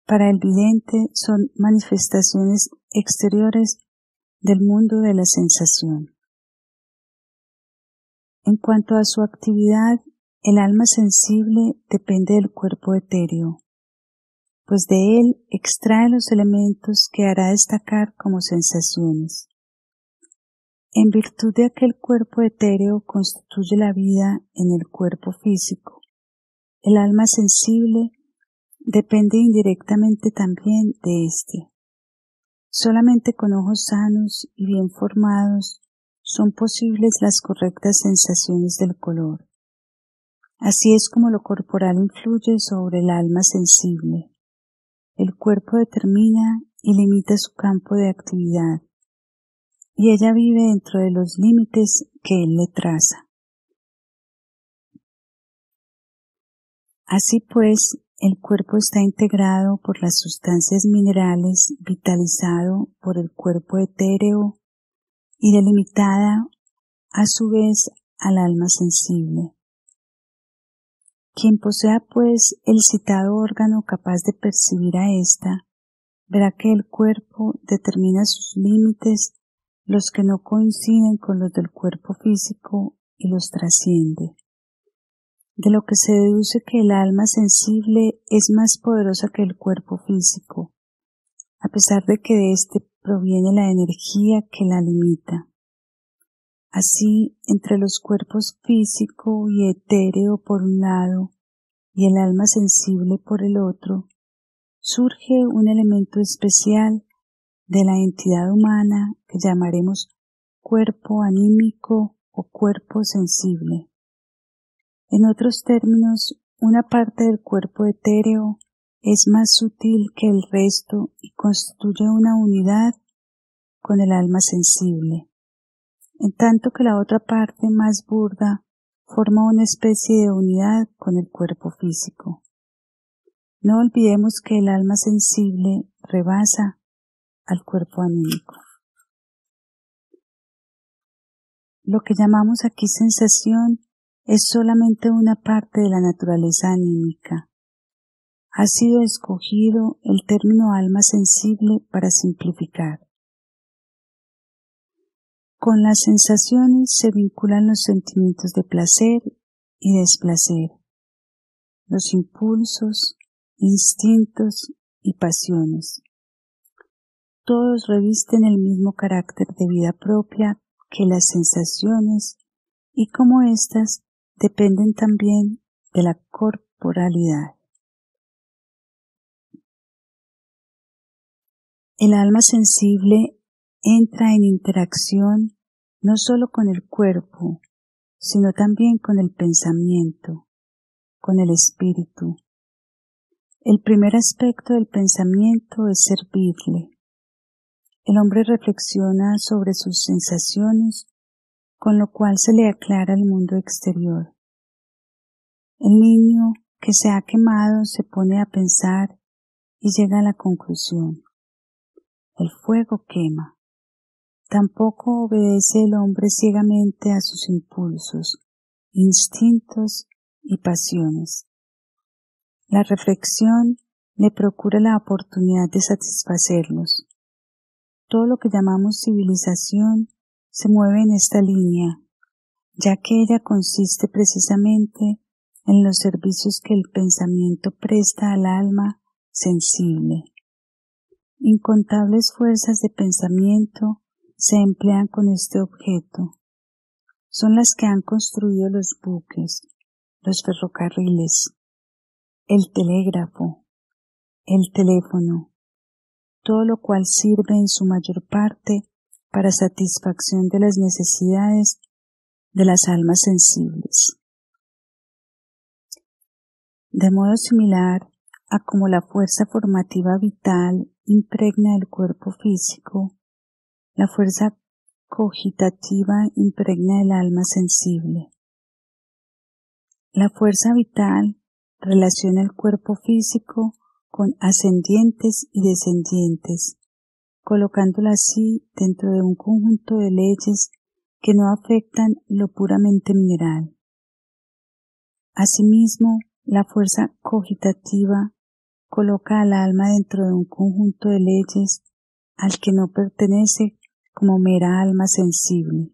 Para el vidente son manifestaciones exteriores del mundo de la sensación. En cuanto a su actividad, el alma sensible depende del cuerpo etéreo, pues de él extrae los elementos que hará destacar como sensaciones. En virtud de que el cuerpo etéreo constituye la vida en el cuerpo físico, el alma sensible depende indirectamente también de éste. Solamente con ojos sanos y bien formados son posibles las correctas sensaciones del color. Así es como lo corporal influye sobre el alma sensible. El cuerpo determina y limita su campo de actividad, y ella vive dentro de los límites que él le traza. Así pues, el cuerpo está integrado por las sustancias minerales, vitalizado por el cuerpo etéreo y delimitada a su vez al alma sensible. Quien posea pues el citado órgano capaz de percibir a ésta, verá que el cuerpo determina sus límites, los que no coinciden con los del cuerpo físico, y los trasciende. De lo que se deduce que el alma sensible es más poderosa que el cuerpo físico, a pesar de que de éste proviene la energía que la limita. Así, entre los cuerpos físico y etéreo por un lado y el alma sensible por el otro, surge un elemento especial de la entidad humana que llamaremos cuerpo anímico o cuerpo sensible. En otros términos, una parte del cuerpo etéreo es más sutil que el resto y constituye una unidad con el alma sensible, en tanto que la otra parte más burda forma una especie de unidad con el cuerpo físico. No olvidemos que el alma sensible rebasa al cuerpo anímico. Lo que llamamos aquí sensación es solamente una parte de la naturaleza anímica. Ha sido escogido el término alma sensible para simplificar. Con las sensaciones se vinculan los sentimientos de placer y desplacer, los impulsos, instintos y pasiones. Todos revisten el mismo carácter de vida propia que las sensaciones y como éstas dependen también de la corporalidad. El alma sensible entra en interacción no solo con el cuerpo, sino también con el pensamiento, con el espíritu. El primer aspecto del pensamiento es servirle. El hombre reflexiona sobre sus sensaciones, con lo cual se le aclara el mundo exterior. El niño que se ha quemado se pone a pensar y llega a la conclusión: el fuego quema. Tampoco obedece el hombre ciegamente a sus impulsos, instintos y pasiones. La reflexión le procura la oportunidad de satisfacerlos. Todo lo que llamamos civilización se mueve en esta línea, ya que ella consiste precisamente en los servicios que el pensamiento presta al alma sensible. Incontables fuerzas de pensamiento se emplean con este objeto. Son las que han construido los buques, los ferrocarriles, el telégrafo, el teléfono, todo lo cual sirve en su mayor parte para satisfacción de las necesidades de las almas sensibles. De modo similar a como la fuerza formativa vital impregna el cuerpo físico, la fuerza cogitativa impregna el alma sensible. La fuerza vital relaciona el cuerpo físico con ascendientes y descendientes, colocándola así dentro de un conjunto de leyes que no afectan lo puramente mineral. Asimismo, la fuerza cogitativa coloca al alma dentro de un conjunto de leyes al que no pertenece como mera alma sensible.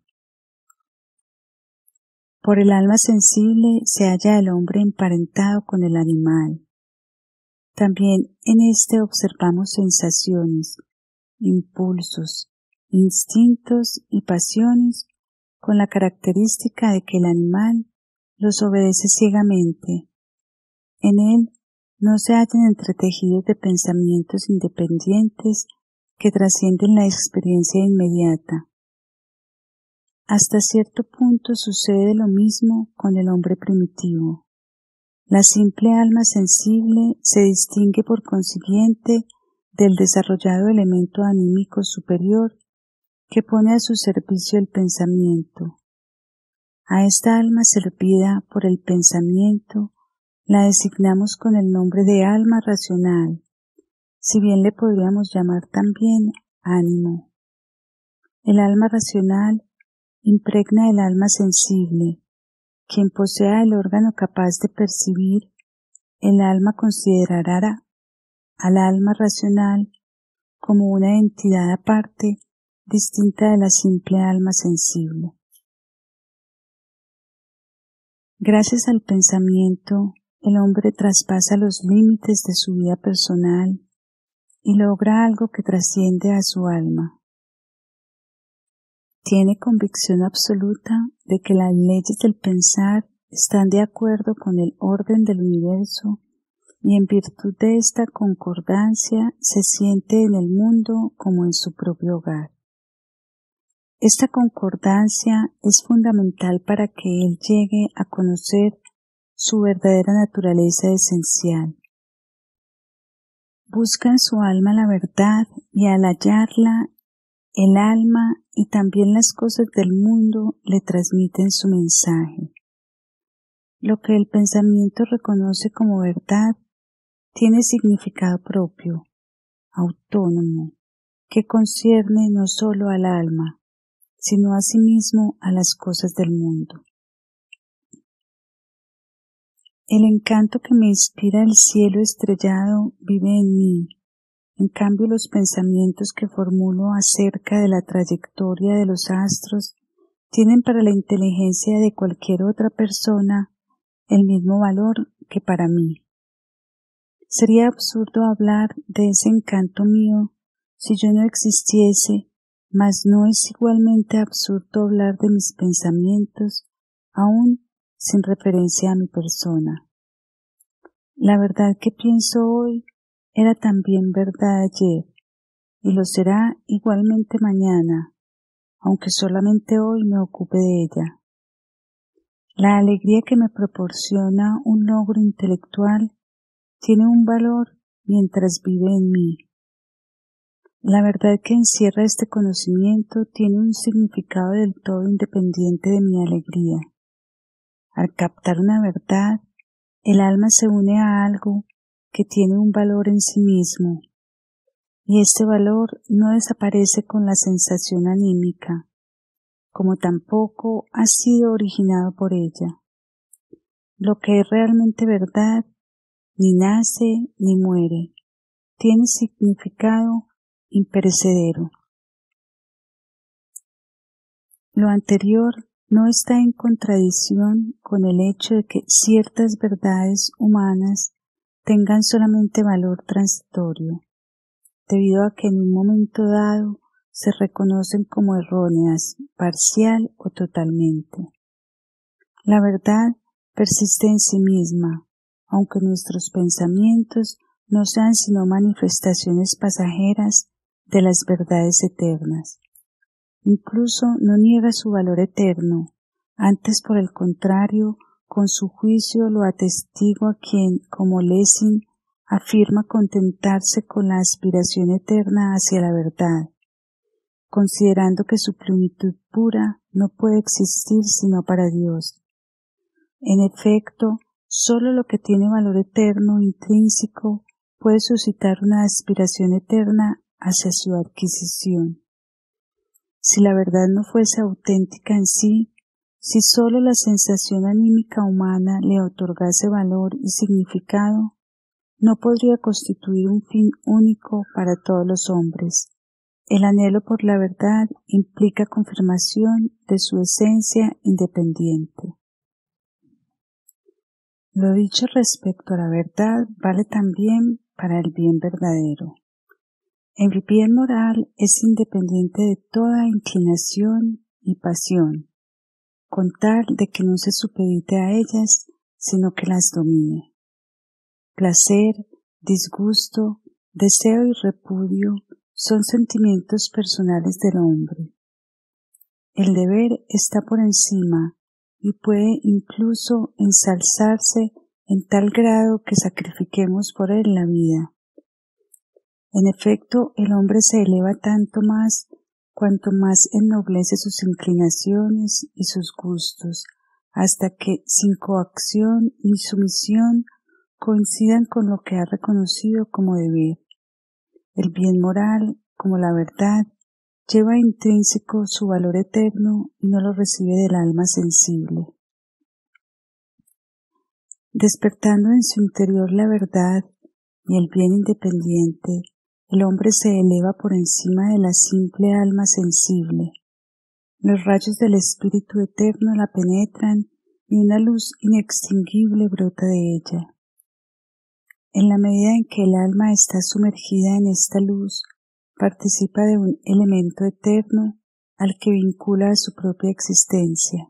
Por el alma sensible se halla el hombre emparentado con el animal. También en éste observamos sensaciones, impulsos, instintos y pasiones con la característica de que el animal los obedece ciegamente. En él no se hallan entretejidos de pensamientos independientes que trascienden la experiencia inmediata. Hasta cierto punto sucede lo mismo con el hombre primitivo. La simple alma sensible se distingue por consiguiente del desarrollado elemento anímico superior que pone a su servicio el pensamiento. A esta alma servida por el pensamiento la designamos con el nombre de alma racional, si bien le podríamos llamar también ánimo. El alma racional impregna el alma sensible. Quien posea el órgano capaz de percibir, el alma considerará al alma racional como una entidad aparte, distinta de la simple alma sensible. Gracias al pensamiento, el hombre traspasa los límites de su vida personal y logra algo que trasciende a su alma. Tiene convicción absoluta de que las leyes del pensar están de acuerdo con el orden del universo y en virtud de esta concordancia se siente en el mundo como en su propio hogar. Esta concordancia es fundamental para que él llegue a conocer su verdadera naturaleza esencial. Busca en su alma la verdad y al hallarla, el alma y también las cosas del mundo le transmiten su mensaje. Lo que el pensamiento reconoce como verdad tiene significado propio, autónomo, que concierne no solo al alma, sino asimismo a las cosas del mundo. El encanto que me inspira el cielo estrellado vive en mí. En cambio, los pensamientos que formulo acerca de la trayectoria de los astros tienen para la inteligencia de cualquier otra persona el mismo valor que para mí. Sería absurdo hablar de ese encanto mío si yo no existiese, mas no es igualmente absurdo hablar de mis pensamientos, aun sin referencia a mi persona. La verdad que pienso hoy era también verdad ayer, y lo será igualmente mañana, aunque solamente hoy me ocupe de ella. La alegría que me proporciona un logro intelectual tiene un valor mientras vive en mí. La verdad que encierra este conocimiento tiene un significado del todo independiente de mi alegría. Al captar una verdad, el alma se une a algo que tiene un valor en sí mismo, y este valor no desaparece con la sensación anímica, como tampoco ha sido originado por ella. Lo que es realmente verdad ni nace ni muere, tiene significado imperecedero. Lo anterior no está en contradicción con el hecho de que ciertas verdades humanas tengan solamente valor transitorio, debido a que en un momento dado se reconocen como erróneas, parcial o totalmente. La verdad persiste en sí misma, aunque nuestros pensamientos no sean sino manifestaciones pasajeras de las verdades eternas. Incluso no niega su valor eterno, antes por el contrario con su juicio lo atestigua quien, como Lessing, afirma contentarse con la aspiración eterna hacia la verdad, considerando que su plenitud pura no puede existir sino para Dios. En efecto, sólo lo que tiene valor eterno intrínseco puede suscitar una aspiración eterna hacia su adquisición. Si la verdad no fuese auténtica en sí, si sólo la sensación anímica humana le otorgase valor y significado, no podría constituir un fin único para todos los hombres. El anhelo por la verdad implica confirmación de su esencia independiente. Lo dicho respecto a la verdad vale también para el bien verdadero. El bien moral es independiente de toda inclinación y pasión, con tal de que no se supedite a ellas, sino que las domine. Placer, disgusto, deseo y repudio son sentimientos personales del hombre. El deber está por encima y puede incluso ensalzarse en tal grado que sacrifiquemos por él la vida. En efecto, el hombre se eleva tanto más cuanto más ennoblece sus inclinaciones y sus gustos, hasta que, sin coacción ni sumisión, coincidan con lo que ha reconocido como deber. El bien moral, como la verdad, lleva intrínseco su valor eterno y no lo recibe del alma sensible. Despertando en su interior la verdad y el bien independiente, el hombre se eleva por encima de la simple alma sensible. Los rayos del Espíritu Eterno la penetran y una luz inextinguible brota de ella. En la medida en que el alma está sumergida en esta luz, participa de un elemento eterno al que vincula a su propia existencia.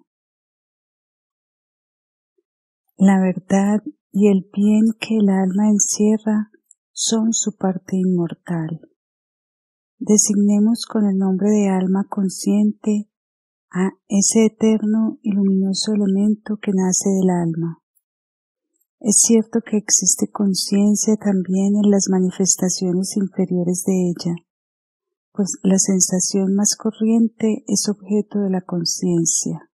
La verdad y el bien que el alma encierra son su parte inmortal. Designemos con el nombre de alma consciente a ese eterno y luminoso elemento que nace del alma. Es cierto que existe conciencia también en las manifestaciones inferiores de ella, pues la sensación más corriente es objeto de la conciencia.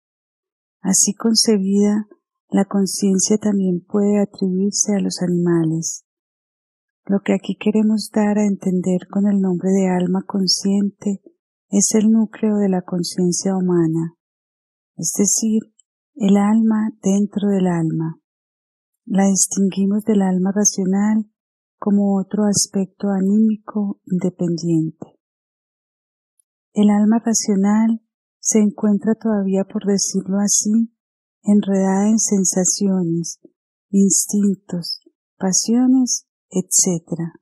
Así concebida, la conciencia también puede atribuirse a los animales. Lo que aquí queremos dar a entender con el nombre de alma consciente es el núcleo de la conciencia humana, es decir, el alma dentro del alma. La distinguimos del alma racional como otro aspecto anímico independiente. El alma racional se encuentra todavía, por decirlo así, enredada en sensaciones, instintos, pasiones, etc.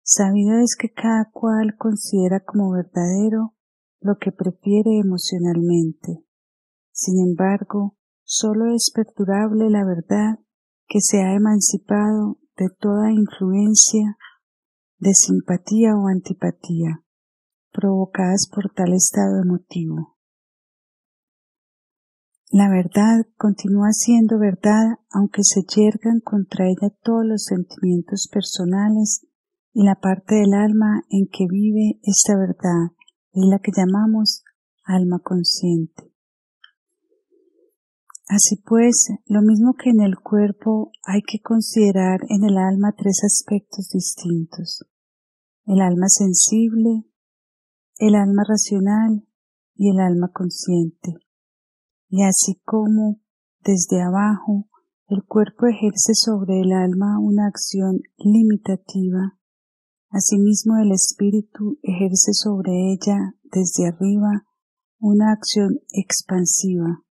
Sabido es que cada cual considera como verdadero lo que prefiere emocionalmente. Sin embargo, sólo es perdurable la verdad que se ha emancipado de toda influencia de simpatía o antipatía, provocadas por tal estado emotivo. La verdad continúa siendo verdad aunque se yergan contra ella todos los sentimientos personales, y la parte del alma en que vive esta verdad es la que llamamos alma consciente. Así pues, lo mismo que en el cuerpo, hay que considerar en el alma tres aspectos distintos: el alma sensible, el alma racional y el alma consciente. Y así como, desde abajo, el cuerpo ejerce sobre el alma una acción limitativa, asimismo el espíritu ejerce sobre ella, desde arriba, una acción expansiva.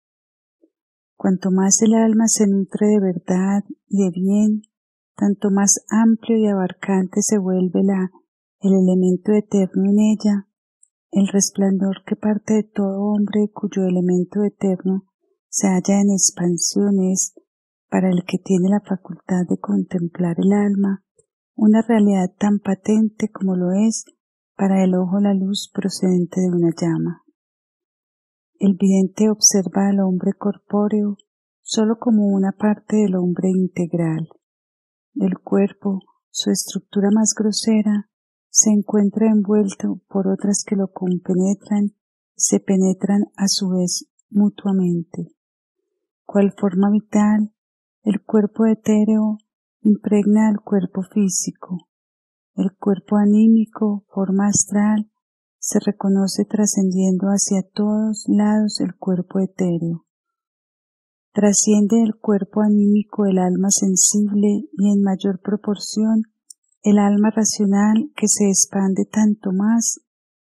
Cuanto más el alma se nutre de verdad y de bien, tanto más amplio y abarcante se vuelve el elemento eterno en ella, el resplandor que parte de todo hombre cuyo elemento eterno se halla en expansión es, para el que tiene la facultad de contemplar el alma, una realidad tan patente como lo es para el ojo la luz procedente de una llama. El vidente observa al hombre corpóreo solo como una parte del hombre integral. El cuerpo, su estructura más grosera, se encuentra envuelto por otras que lo compenetran y se penetran a su vez mutuamente. Cual forma vital, el cuerpo etéreo impregna al cuerpo físico. El cuerpo anímico, forma astral, se reconoce trascendiendo hacia todos lados el cuerpo etéreo. Trasciende el cuerpo anímico el alma sensible y en mayor proporción el alma racional, que se expande tanto más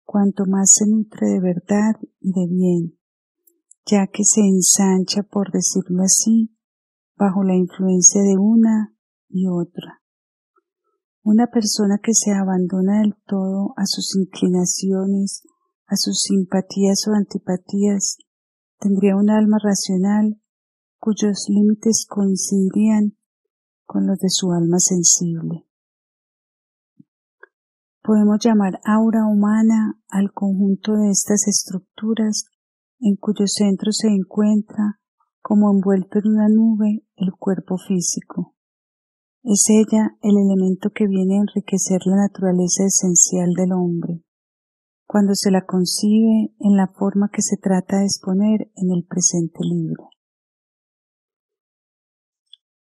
cuanto más se nutre de verdad y de bien, ya que se ensancha, por decirlo así, bajo la influencia de una y otra. Una persona que se abandona del todo a sus inclinaciones, a sus simpatías o antipatías, tendría un alma racional cuyos límites coincidirían con los de su alma sensible. Podemos llamar aura humana al conjunto de estas estructuras en cuyo centro se encuentra, como envuelto en una nube, el cuerpo físico. Es ella el elemento que viene a enriquecer la naturaleza esencial del hombre, cuando se la concibe en la forma que se trata de exponer en el presente libro.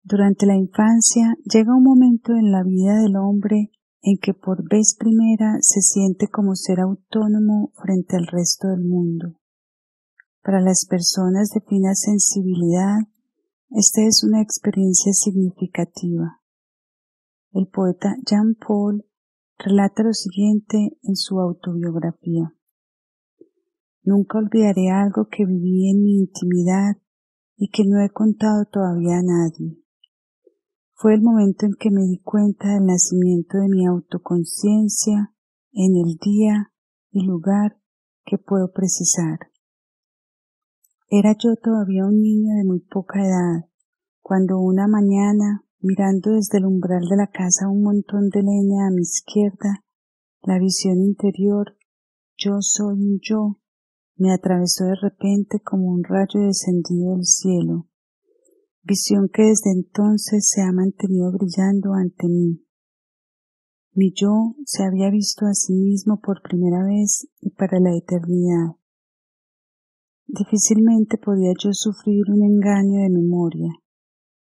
Durante la infancia llega un momento en la vida del hombre en que por vez primera se siente como ser autónomo frente al resto del mundo. Para las personas de fina sensibilidad, esta es una experiencia significativa. El poeta Jean Paul relata lo siguiente en su autobiografía. Nunca olvidaré algo que viví en mi intimidad y que no he contado todavía a nadie. Fue el momento en que me di cuenta del nacimiento de mi autoconciencia en el día y lugar que puedo precisar. Era yo todavía un niño de muy poca edad, cuando una mañana, mirando desde el umbral de la casa un montón de leña a mi izquierda, la visión interior, yo soy un yo, me atravesó de repente como un rayo descendido del cielo, visión que desde entonces se ha mantenido brillando ante mí. Mi yo se había visto a sí mismo por primera vez y para la eternidad. Difícilmente podía yo sufrir un engaño de memoria,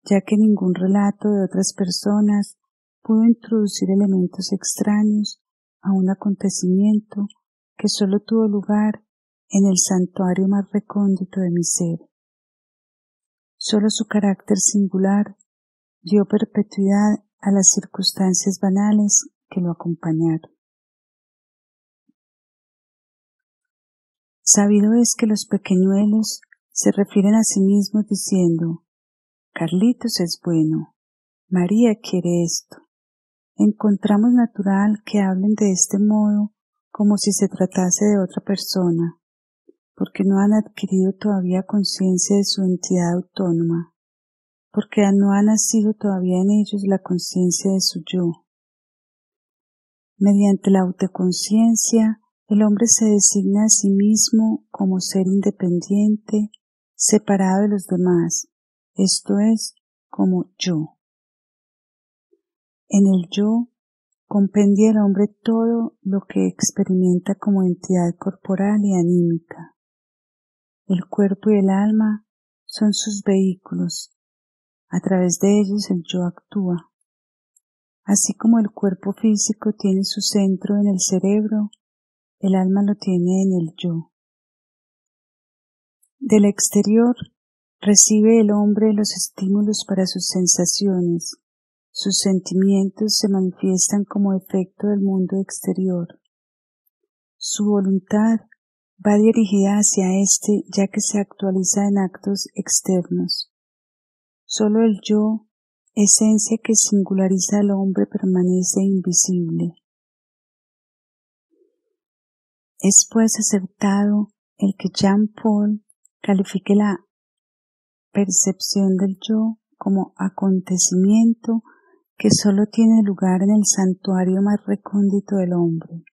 ya que ningún relato de otras personas pudo introducir elementos extraños a un acontecimiento que solo tuvo lugar en el santuario más recóndito de mi ser. Solo su carácter singular dio perpetuidad a las circunstancias banales que lo acompañaron. Sabido es que los pequeñuelos se refieren a sí mismos diciendo: Carlitos es bueno, María quiere esto. Encontramos natural que hablen de este modo como si se tratase de otra persona, porque no han adquirido todavía conciencia de su entidad autónoma, porque no ha nacido todavía en ellos la conciencia de su yo. Mediante la autoconciencia, el hombre se designa a sí mismo como ser independiente, separado de los demás, esto es, como yo. En el yo compendia el hombre todo lo que experimenta como entidad corporal y anímica. El cuerpo y el alma son sus vehículos. A través de ellos el yo actúa. Así como el cuerpo físico tiene su centro en el cerebro, el alma lo tiene en el yo. Del exterior recibe el hombre los estímulos para sus sensaciones. Sus sentimientos se manifiestan como efecto del mundo exterior. Su voluntad va dirigida hacia éste, ya que se actualiza en actos externos. Solo el yo, esencia que singulariza al hombre, permanece invisible. Es pues acertado el que Jean Paul califique la percepción del yo como acontecimiento que solo tiene lugar en el santuario más recóndito del hombre,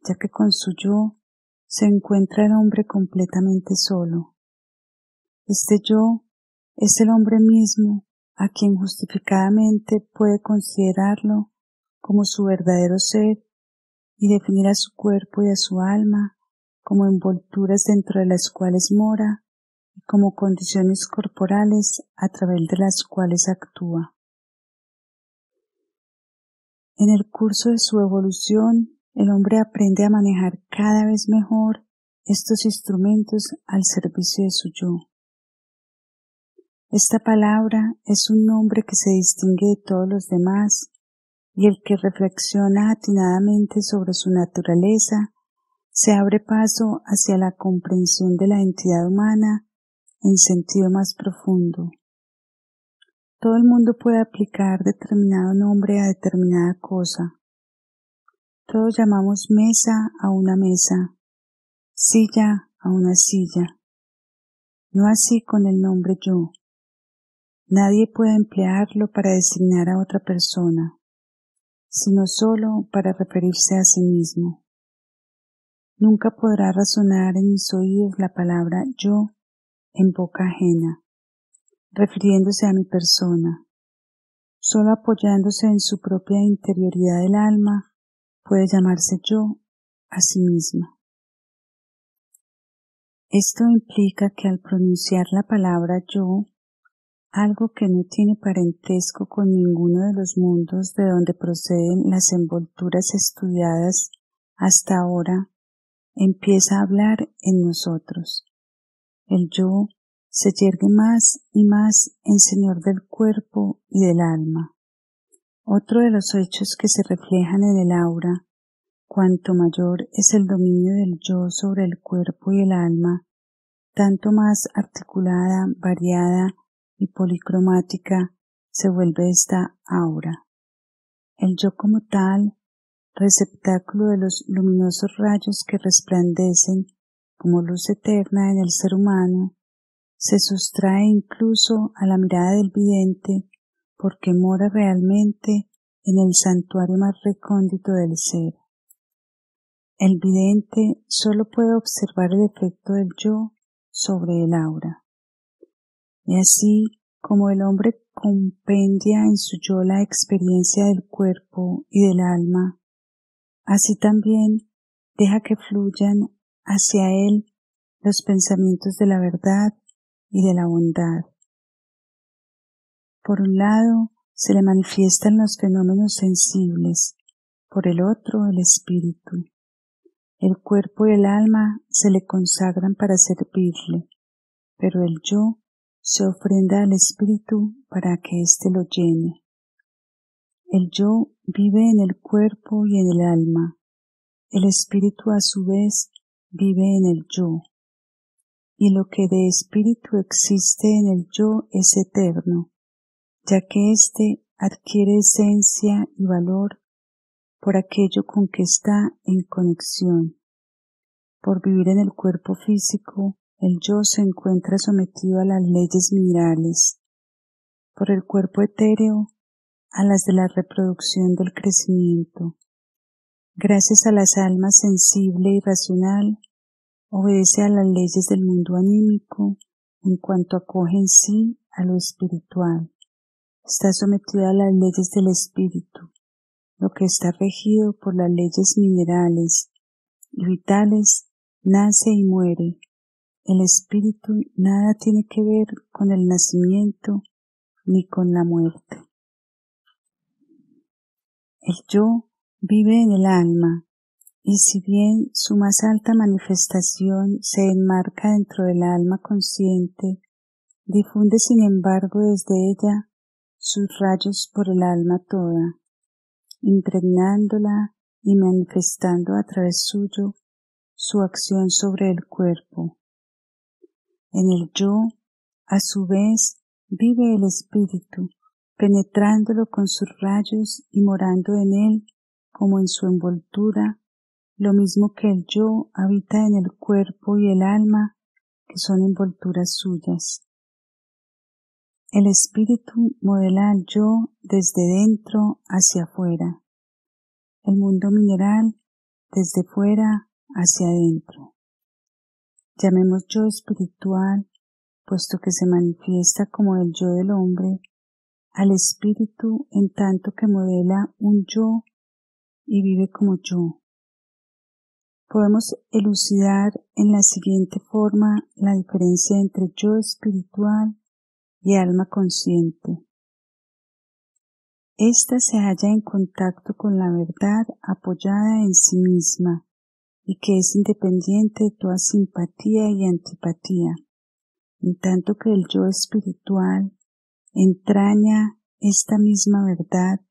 ya que con su yo se encuentra el hombre completamente solo. Este yo es el hombre mismo a quien justificadamente puede considerarlo como su verdadero ser y definir a su cuerpo y a su alma como envolturas dentro de las cuales mora y como condiciones corporales a través de las cuales actúa. En el curso de su evolución, el hombre aprende a manejar cada vez mejor estos instrumentos al servicio de su yo. Esta palabra es un nombre que se distingue de todos los demás y el que reflexiona atinadamente sobre su naturaleza se abre paso hacia la comprensión de la entidad humana en sentido más profundo. Todo el mundo puede aplicar determinado nombre a determinada cosa. Todos llamamos mesa a una mesa, silla a una silla. No así con el nombre yo. Nadie puede emplearlo para designar a otra persona, sino solo para referirse a sí mismo. Nunca podrá resonar en mis oídos la palabra yo en boca ajena, refiriéndose a mi persona. Solo apoyándose en su propia interioridad del alma puede llamarse yo a sí misma. Esto implica que al pronunciar la palabra yo, algo que no tiene parentesco con ninguno de los mundos de donde proceden las envolturas estudiadas hasta ahora, empieza a hablar en nosotros. El yo se yergue más y más en señor del cuerpo y del alma. Otro de los hechos que se reflejan en el aura, cuanto mayor es el dominio del yo sobre el cuerpo y el alma, tanto más articulada, variada y policromática se vuelve esta aura. El yo como tal, receptáculo de los luminosos rayos que resplandecen como luz eterna en el ser humano, se sustrae incluso a la mirada del vidente porque mora realmente en el santuario más recóndito del ser. El vidente solo puede observar el efecto del yo sobre el aura. Y así como el hombre compendia en su yo la experiencia del cuerpo y del alma, así también deja que fluyan hacia él los pensamientos de la verdad y de la bondad. Por un lado, se le manifiestan los fenómenos sensibles, por el otro, el espíritu. El cuerpo y el alma se le consagran para servirle, pero el yo se ofrenda al espíritu para que éste lo llene. El yo vive en el cuerpo y en el alma. El espíritu a su vez vive en el yo. Y lo que de espíritu existe en el yo es eterno, ya que éste adquiere esencia y valor por aquello con que está en conexión. Por vivir en el cuerpo físico, el yo se encuentra sometido a las leyes minerales, por el cuerpo etéreo, a las de la reproducción del crecimiento. Gracias a las almas sensible y racional, obedece a las leyes del mundo anímico en cuanto acoge en sí a lo espiritual. Está sometido a las leyes del espíritu, lo que está regido por las leyes minerales y vitales nace y muere. El espíritu nada tiene que ver con el nacimiento ni con la muerte. El yo vive en el alma, y si bien su más alta manifestación se enmarca dentro del alma consciente, difunde sin embargo desde ella sus rayos por el alma toda, impregnándola y manifestando a través suyo su acción sobre el cuerpo. En el yo, a su vez, vive el espíritu, penetrándolo con sus rayos y morando en él como en su envoltura, lo mismo que el yo habita en el cuerpo y el alma, que son envolturas suyas. El espíritu modela al yo desde dentro hacia afuera, el mundo mineral desde fuera hacia adentro. Llamemos yo espiritual puesto que se manifiesta como el yo del hombre, al espíritu en tanto que modela un yo y vive como yo. Podemos elucidar en la siguiente forma la diferencia entre yo espiritual y alma consciente. Esta se halla en contacto con la verdad apoyada en sí misma y que es independiente de toda simpatía y antipatía, en tanto que el yo espiritual entraña esta misma verdad,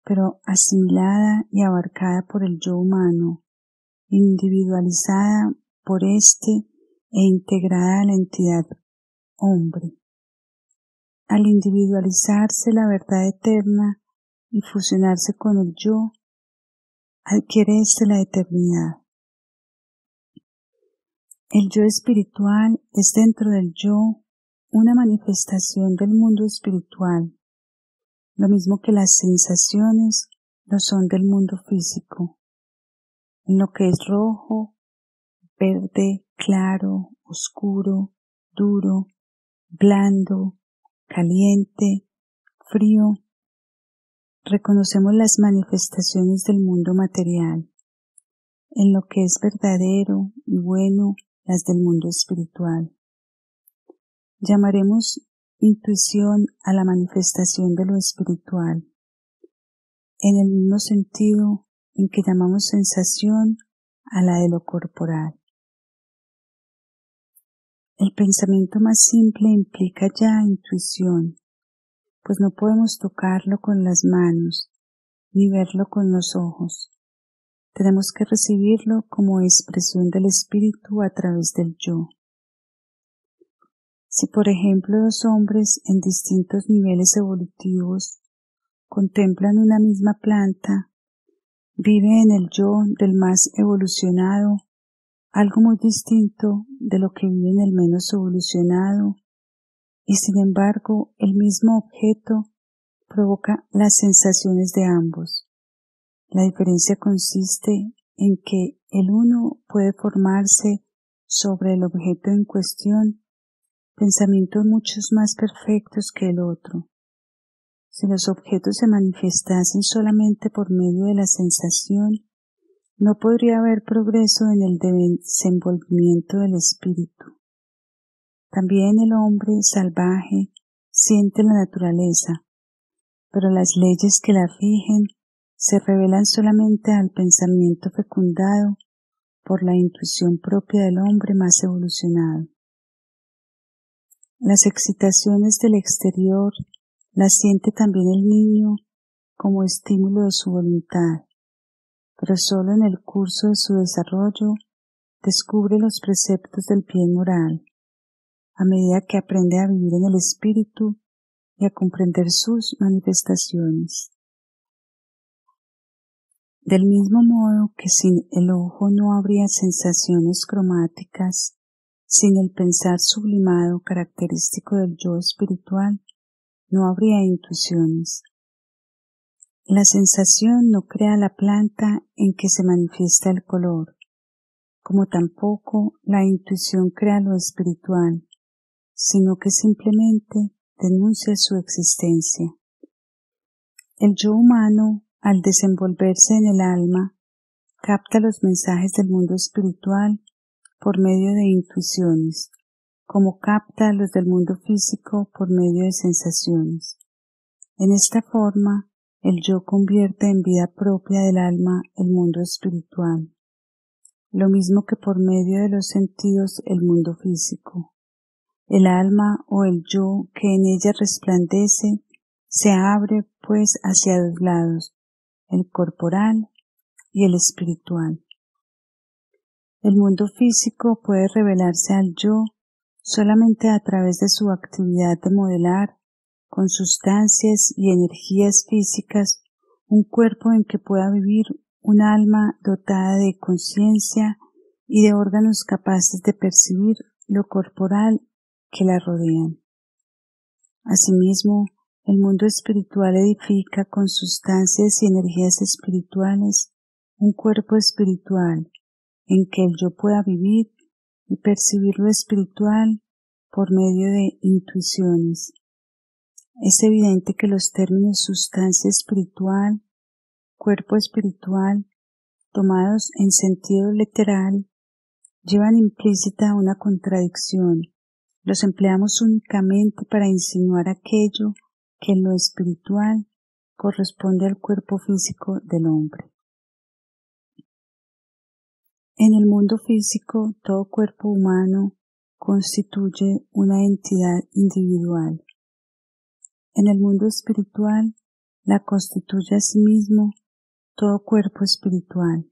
pero asimilada y abarcada por el yo humano, individualizada por éste e integrada a la entidad hombre. Al individualizarse la verdad eterna y fusionarse con el yo, adquiere éste la eternidad. El yo espiritual es dentro del yo una manifestación del mundo espiritual, lo mismo que las sensaciones lo son del mundo físico, en lo que es rojo, verde, claro, oscuro, duro, blando, caliente, frío. Reconocemos las manifestaciones del mundo material, en lo que es verdadero y bueno las del mundo espiritual. Llamaremos intuición a la manifestación de lo espiritual, en el mismo sentido en que llamamos sensación a la de lo corporal. El pensamiento más simple implica ya intuición, pues no podemos tocarlo con las manos, ni verlo con los ojos. Tenemos que recibirlo como expresión del espíritu a través del yo. Si por ejemplo dos hombres en distintos niveles evolutivos contemplan una misma planta, vive en el yo del más evolucionado algo muy distinto de lo que vive en el menos evolucionado, y sin embargo el mismo objeto provoca las sensaciones de ambos. La diferencia consiste en que el uno puede formarse sobre el objeto en cuestión pensamientos muchos más perfectos que el otro. Si los objetos se manifestasen solamente por medio de la sensación, no podría haber progreso en el desenvolvimiento del espíritu. También el hombre salvaje siente la naturaleza, pero las leyes que la rigen se revelan solamente al pensamiento fecundado por la intuición propia del hombre más evolucionado. Las excitaciones del exterior las siente también el niño como estímulo de su voluntad, pero solo en el curso de su desarrollo descubre los preceptos del bien moral, a medida que aprende a vivir en el espíritu y a comprender sus manifestaciones. Del mismo modo que sin el ojo no habría sensaciones cromáticas, sin el pensar sublimado característico del yo espiritual, no habría intuiciones. La sensación no crea la planta en que se manifiesta el color, como tampoco la intuición crea lo espiritual, sino que simplemente denuncia su existencia. El yo humano, al desenvolverse en el alma, capta los mensajes del mundo espiritual por medio de intuiciones, como capta los del mundo físico por medio de sensaciones. En esta forma, el yo convierte en vida propia del alma el mundo espiritual, lo mismo que por medio de los sentidos el mundo físico. El alma o el yo que en ella resplandece se abre pues hacia dos lados, el corporal y el espiritual. El mundo físico puede revelarse al yo solamente a través de su actividad de modelar con sustancias y energías físicas un cuerpo en que pueda vivir un alma dotada de conciencia y de órganos capaces de percibir lo corporal que la rodean. Asimismo, el mundo espiritual edifica con sustancias y energías espirituales un cuerpo espiritual en que el yo pueda vivir y percibir lo espiritual por medio de intuiciones. Es evidente que los términos sustancia espiritual, cuerpo espiritual, tomados en sentido literal, llevan implícita una contradicción. Los empleamos únicamente para insinuar aquello que en lo espiritual corresponde al cuerpo físico del hombre. En el mundo físico, todo cuerpo humano constituye una entidad individual. En el mundo espiritual, la constituye asimismo todo cuerpo espiritual.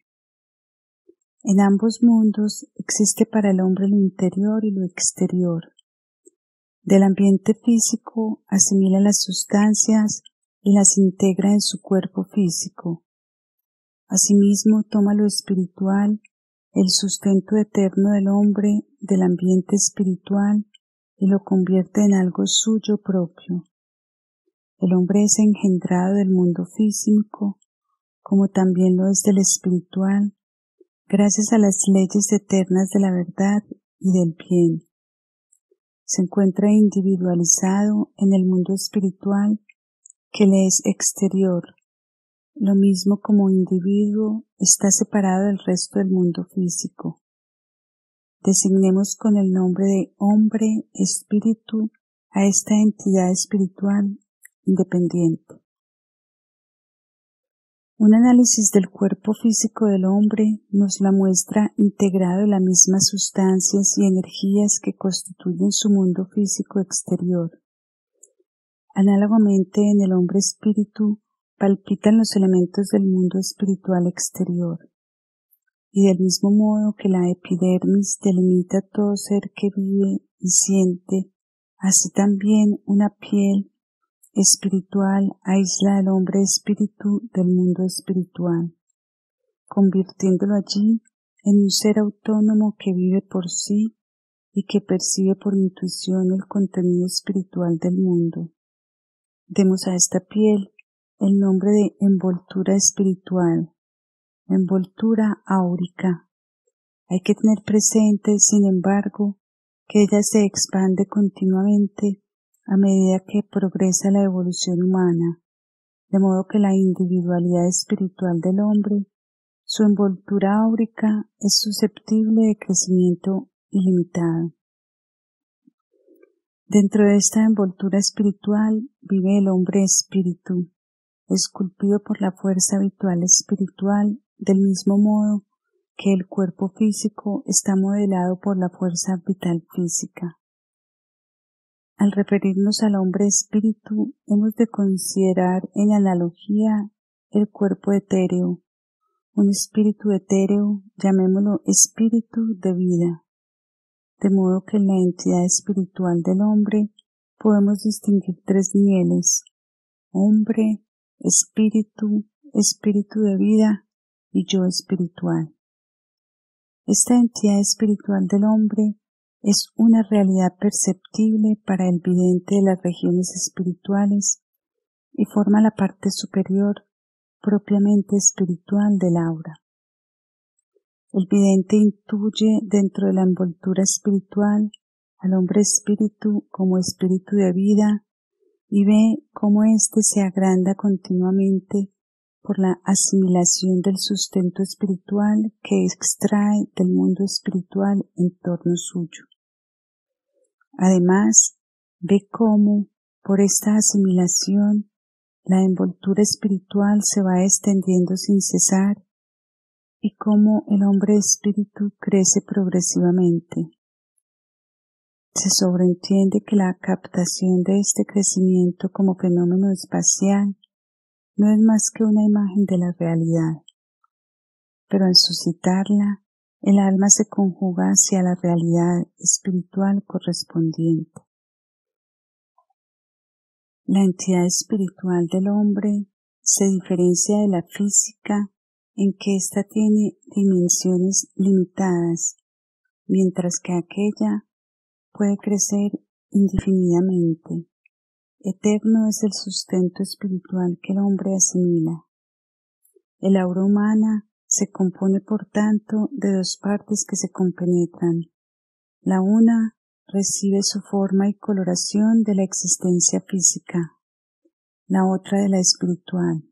En ambos mundos existe para el hombre lo interior y lo exterior. Del ambiente físico asimila las sustancias y las integra en su cuerpo físico. Asimismo toma lo espiritual, el sustento eterno del hombre del ambiente espiritual, y lo convierte en algo suyo propio. El hombre es engendrado del mundo físico, como también lo es del espiritual, gracias a las leyes eternas de la verdad y del bien. Se encuentra individualizado en el mundo espiritual que le es exterior, lo mismo como individuo está separado del resto del mundo físico. Designemos con el nombre de hombre espíritu a esta entidad espiritual independiente. Un análisis del cuerpo físico del hombre nos la muestra integrado en las mismas sustancias y energías que constituyen su mundo físico exterior. Análogamente, en el hombre espíritu palpitan los elementos del mundo espiritual exterior, y del mismo modo que la epidermis delimita todo ser que vive y siente, así también una piel espiritual aísla al hombre espíritu del mundo espiritual, convirtiéndolo allí en un ser autónomo que vive por sí y que percibe por intuición el contenido espiritual del mundo. Demos a esta piel el nombre de envoltura espiritual, envoltura áurica. Hay que tener presente, sin embargo, que ella se expande continuamente a medida que progresa la evolución humana, de modo que la individualidad espiritual del hombre, su envoltura áurica, es susceptible de crecimiento ilimitado. Dentro de esta envoltura espiritual vive el hombre espíritu, esculpido por la fuerza habitual espiritual, del mismo modo que el cuerpo físico está modelado por la fuerza vital física. Al referirnos al hombre espíritu, hemos de considerar en analogía el cuerpo etéreo, un espíritu etéreo, llamémoslo espíritu de vida, de modo que en la entidad espiritual del hombre podemos distinguir tres niveles: hombre, espíritu, espíritu de vida y yo espiritual. Esta entidad espiritual del hombre es una realidad perceptible para el vidente de las regiones espirituales y forma la parte superior propiamente espiritual del aura. El vidente intuye dentro de la envoltura espiritual al hombre espíritu como espíritu de vida y ve cómo éste se agranda continuamente por la asimilación del sustento espiritual que extrae del mundo espiritual en torno suyo. Además, ve cómo, por esta asimilación, la envoltura espiritual se va extendiendo sin cesar y cómo el hombre espíritu crece progresivamente. Se sobreentiende que la captación de este crecimiento como fenómeno espacial no es más que una imagen de la realidad, pero al suscitarla, el alma se conjuga hacia la realidad espiritual correspondiente. La entidad espiritual del hombre se diferencia de la física en que ésta tiene dimensiones limitadas, mientras que aquella puede crecer indefinidamente. Eterno es el sustento espiritual que el hombre asimila. El aura humana se compone, por tanto, de dos partes que se compenetran. La una recibe su forma y coloración de la existencia física, la otra de la espiritual.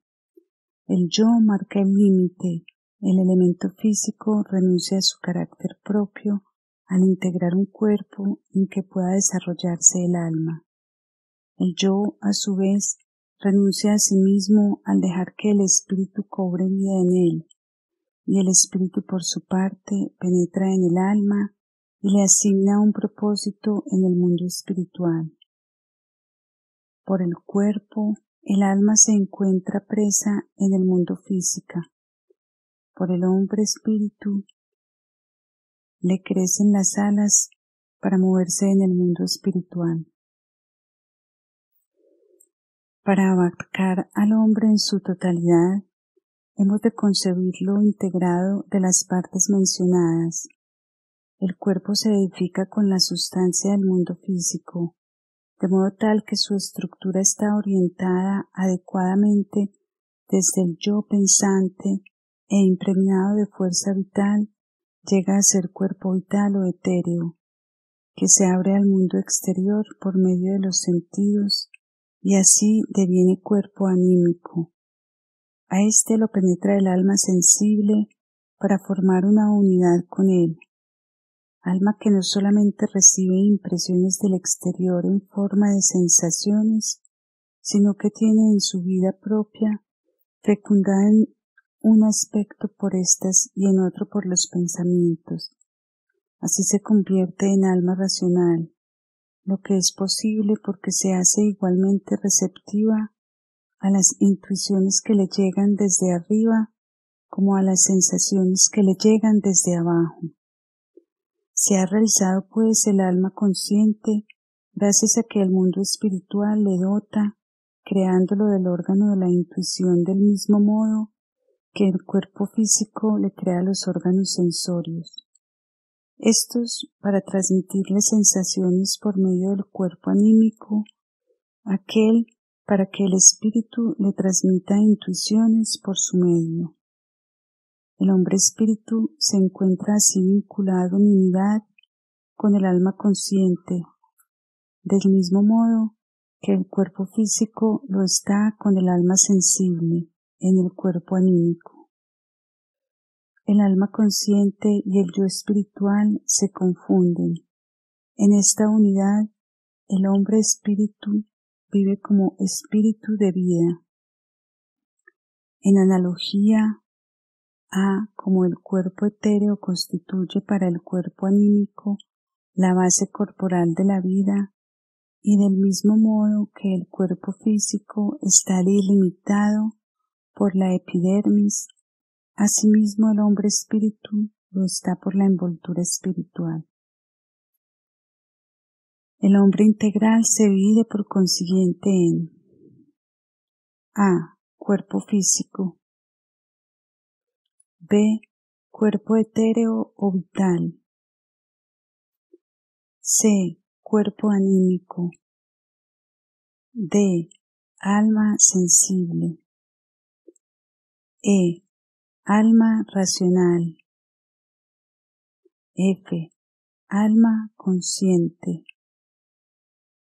El yo marca el límite, el elemento físico renuncia a su carácter propio al integrar un cuerpo en que pueda desarrollarse el alma. El yo, a su vez, renuncia a sí mismo al dejar que el espíritu cobre vida en él, y el espíritu por su parte penetra en el alma y le asigna un propósito en el mundo espiritual. Por el cuerpo, el alma se encuentra presa en el mundo físico. Por el hombre espíritu, le crecen las alas para moverse en el mundo espiritual. Para abarcar al hombre en su totalidad, hemos de concebirlo integrado de las partes mencionadas. El cuerpo se edifica con la sustancia del mundo físico, de modo tal que su estructura está orientada adecuadamente desde el yo pensante e impregnado de fuerza vital, llega a ser cuerpo vital o etéreo, que se abre al mundo exterior por medio de los sentidos y así deviene cuerpo anímico. A éste lo penetra el alma sensible para formar una unidad con él, alma que no solamente recibe impresiones del exterior en forma de sensaciones, sino que tiene en su vida propia, fecundada en un aspecto por éstas y en otro por los pensamientos. Así se convierte en alma racional, lo que es posible porque se hace igualmente receptiva a las intuiciones que le llegan desde arriba como a las sensaciones que le llegan desde abajo. Se ha realizado pues el alma consciente gracias a que el mundo espiritual le dota, creándolo del órgano de la intuición del mismo modo que el cuerpo físico le crea los órganos sensorios. Estos para transmitirle sensaciones por medio del cuerpo anímico, aquel para que el espíritu le transmita intuiciones por su medio. El hombre espíritu se encuentra así vinculado en unidad con el alma consciente, del mismo modo que el cuerpo físico lo está con el alma sensible en el cuerpo anímico. El alma consciente y el yo espiritual se confunden. En esta unidad, el hombre espíritu vive como espíritu de vida. En analogía a como el cuerpo etéreo constituye para el cuerpo anímico la base corporal de la vida, y del mismo modo que el cuerpo físico está delimitado por la epidermis, asimismo el hombre espíritu lo está por la envoltura espiritual. El hombre integral se divide por consiguiente en A. Cuerpo físico. B. Cuerpo etéreo o vital. C. Cuerpo anímico. D. Alma sensible. E. Alma racional. F. Alma consciente.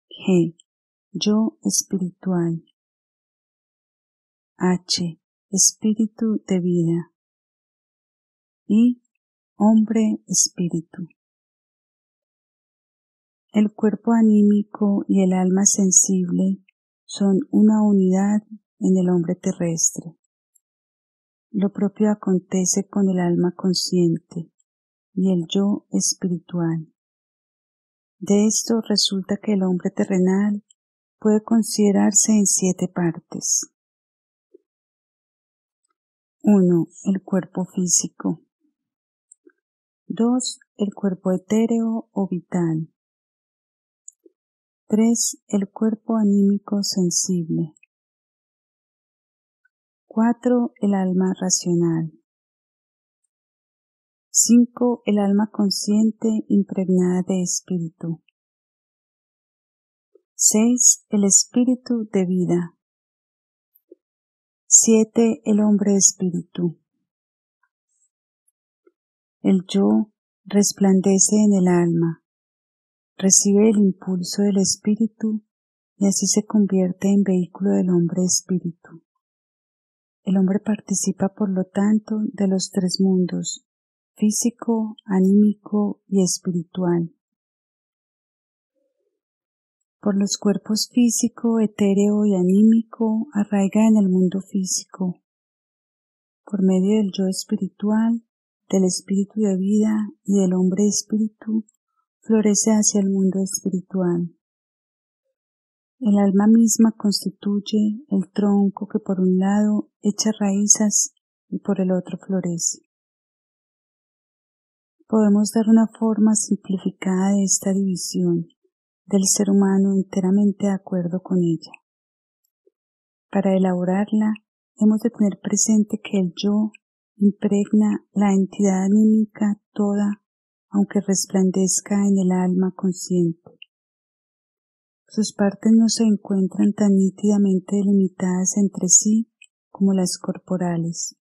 G. Yo espiritual. H. Espíritu de vida. Y hombre espíritu. El cuerpo anímico y el alma sensible son una unidad en el hombre terrestre. Lo propio acontece con el alma consciente y el yo espiritual. De esto resulta que el hombre terrenal puede considerarse en 7 partes. 1. El cuerpo físico. 2. El cuerpo etéreo o vital. 3. El cuerpo anímico sensible. 4. El alma racional. 5. El alma consciente impregnada de espíritu. 6. El espíritu de vida. 7. El hombre espíritu. El yo resplandece en el alma. recibe el impulso del espíritu y así se convierte en vehículo del hombre espíritu. El hombre participa, por lo tanto, de los tres mundos: físico, anímico y espiritual. Por los cuerpos físico, etéreo y anímico arraiga en el mundo físico. Por medio del yo espiritual, del espíritu de vida y del hombre espíritu, florece hacia el mundo espiritual. El alma misma constituye el tronco que por un lado echa raíces y por el otro florece. Podemos dar una forma simplificada de esta división del ser humano enteramente de acuerdo con ella. Para elaborarla, hemos de tener presente que el yo impregna la entidad anímica toda, aunque resplandezca en el alma consciente. Sus partes no se encuentran tan nítidamente delimitadas entre sí como las corporales,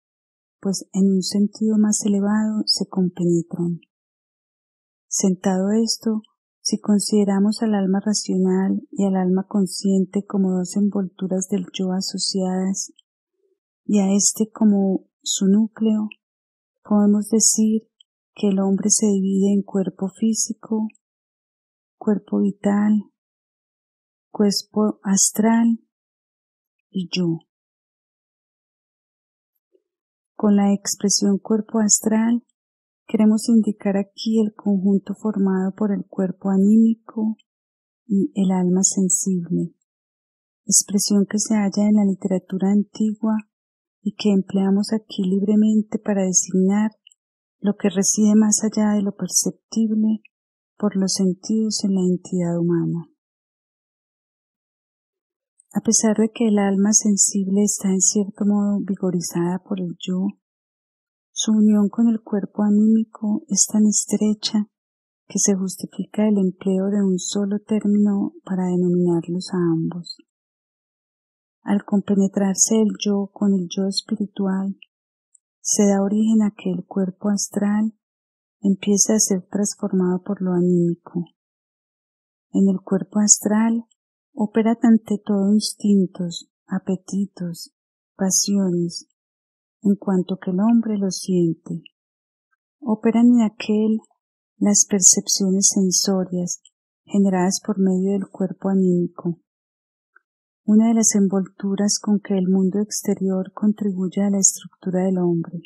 pues en un sentido más elevado se compenetran. Sentado esto, si consideramos al alma racional y al alma consciente como dos envolturas del yo asociadas, y a éste como su núcleo, podemos decir que el hombre se divide en cuerpo físico, cuerpo vital, cuerpo astral y yo. Con la expresión cuerpo astral queremos indicar aquí el conjunto formado por el cuerpo anímico y el alma sensible, expresión que se halla en la literatura antigua y que empleamos aquí libremente para designar lo que reside más allá de lo perceptible por los sentidos en la entidad humana. A pesar de que el alma sensible está en cierto modo vigorizada por el yo, su unión con el cuerpo anímico es tan estrecha que se justifica el empleo de un solo término para denominarlos a ambos. Al compenetrarse el yo con el yo espiritual, se da origen a que el cuerpo astral empiece a ser transformado por lo anímico. En el cuerpo astral operan ante todo instintos, apetitos, pasiones, en cuanto que el hombre lo siente. Operan en aquel las percepciones sensorias generadas por medio del cuerpo anímico, una de las envolturas con que el mundo exterior contribuye a la estructura del hombre.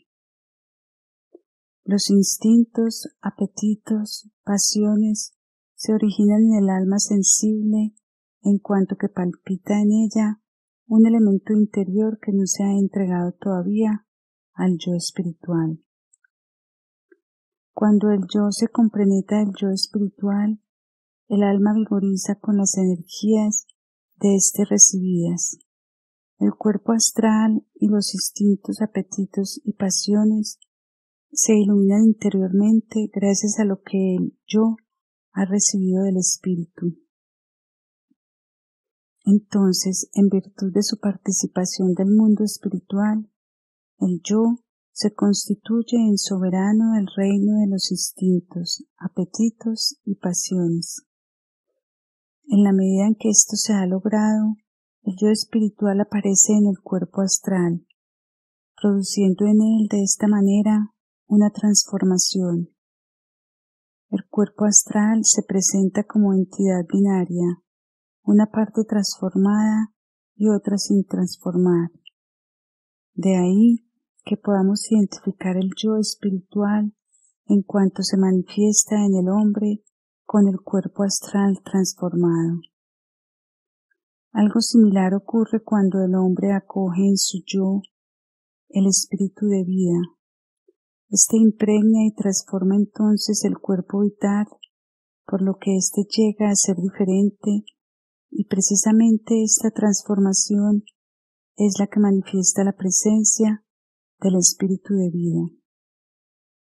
Los instintos, apetitos, pasiones se originan en el alma sensible en cuanto que palpita en ella un elemento interior que no se ha entregado todavía al yo espiritual. Cuando el yo se compenetra del yo espiritual, el alma vigoriza con las energías de éste recibidas. El cuerpo astral y los instintos, apetitos y pasiones se iluminan interiormente gracias a lo que el yo ha recibido del espíritu. Entonces, en virtud de su participación del mundo espiritual, el yo se constituye en soberano del reino de los instintos, apetitos y pasiones. En la medida en que esto se ha logrado, el yo espiritual aparece en el cuerpo astral, produciendo en él de esta manera una transformación. El cuerpo astral se presenta como entidad binaria, una parte transformada y otra sin transformar. De ahí que podamos identificar el yo espiritual en cuanto se manifiesta en el hombre con el cuerpo astral transformado. Algo similar ocurre cuando el hombre acoge en su yo el espíritu de vida. Este impregna y transforma entonces el cuerpo vital, por lo que éste llega a ser diferente, y precisamente esta transformación es la que manifiesta la presencia del espíritu de vida.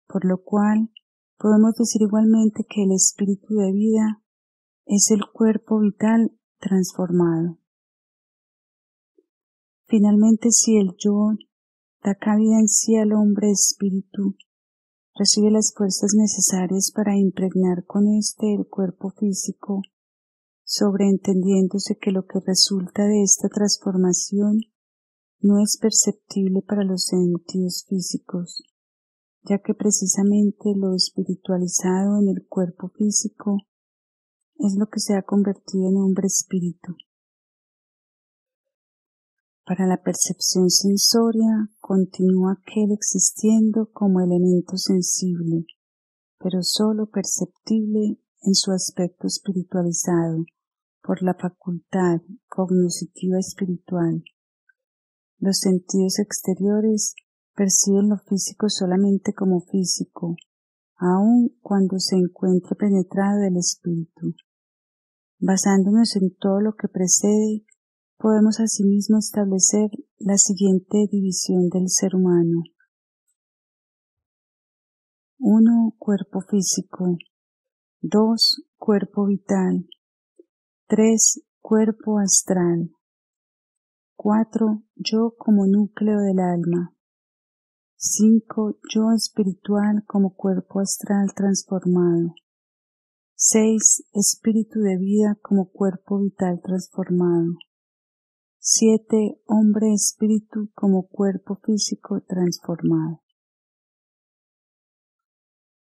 Por lo cual, podemos decir igualmente que el espíritu de vida es el cuerpo vital transformado. Finalmente, si el yo da cabida en sí al hombre espíritu, Recibe las fuerzas necesarias para impregnar con éste el cuerpo físico, sobreentendiéndose que lo que resulta de esta transformación no es perceptible para los sentidos físicos, ya que precisamente lo espiritualizado en el cuerpo físico es lo que se ha convertido en hombre-espíritu. Para la percepción sensoria continúa aquel existiendo como elemento sensible, pero sólo perceptible en su aspecto espiritualizado por la facultad cognoscitiva espiritual. Los sentidos exteriores perciben lo físico solamente como físico, aun cuando se encuentre penetrado del espíritu. Basándonos en todo lo que precede, podemos asimismo establecer la siguiente división del ser humano. 1. Cuerpo físico. 2. Cuerpo vital. 3. Cuerpo astral. 4. Yo como núcleo del alma. 5. Yo espiritual como cuerpo astral transformado. 6. Espíritu de vida como cuerpo vital transformado. 7. Hombre espíritu como cuerpo físico transformado.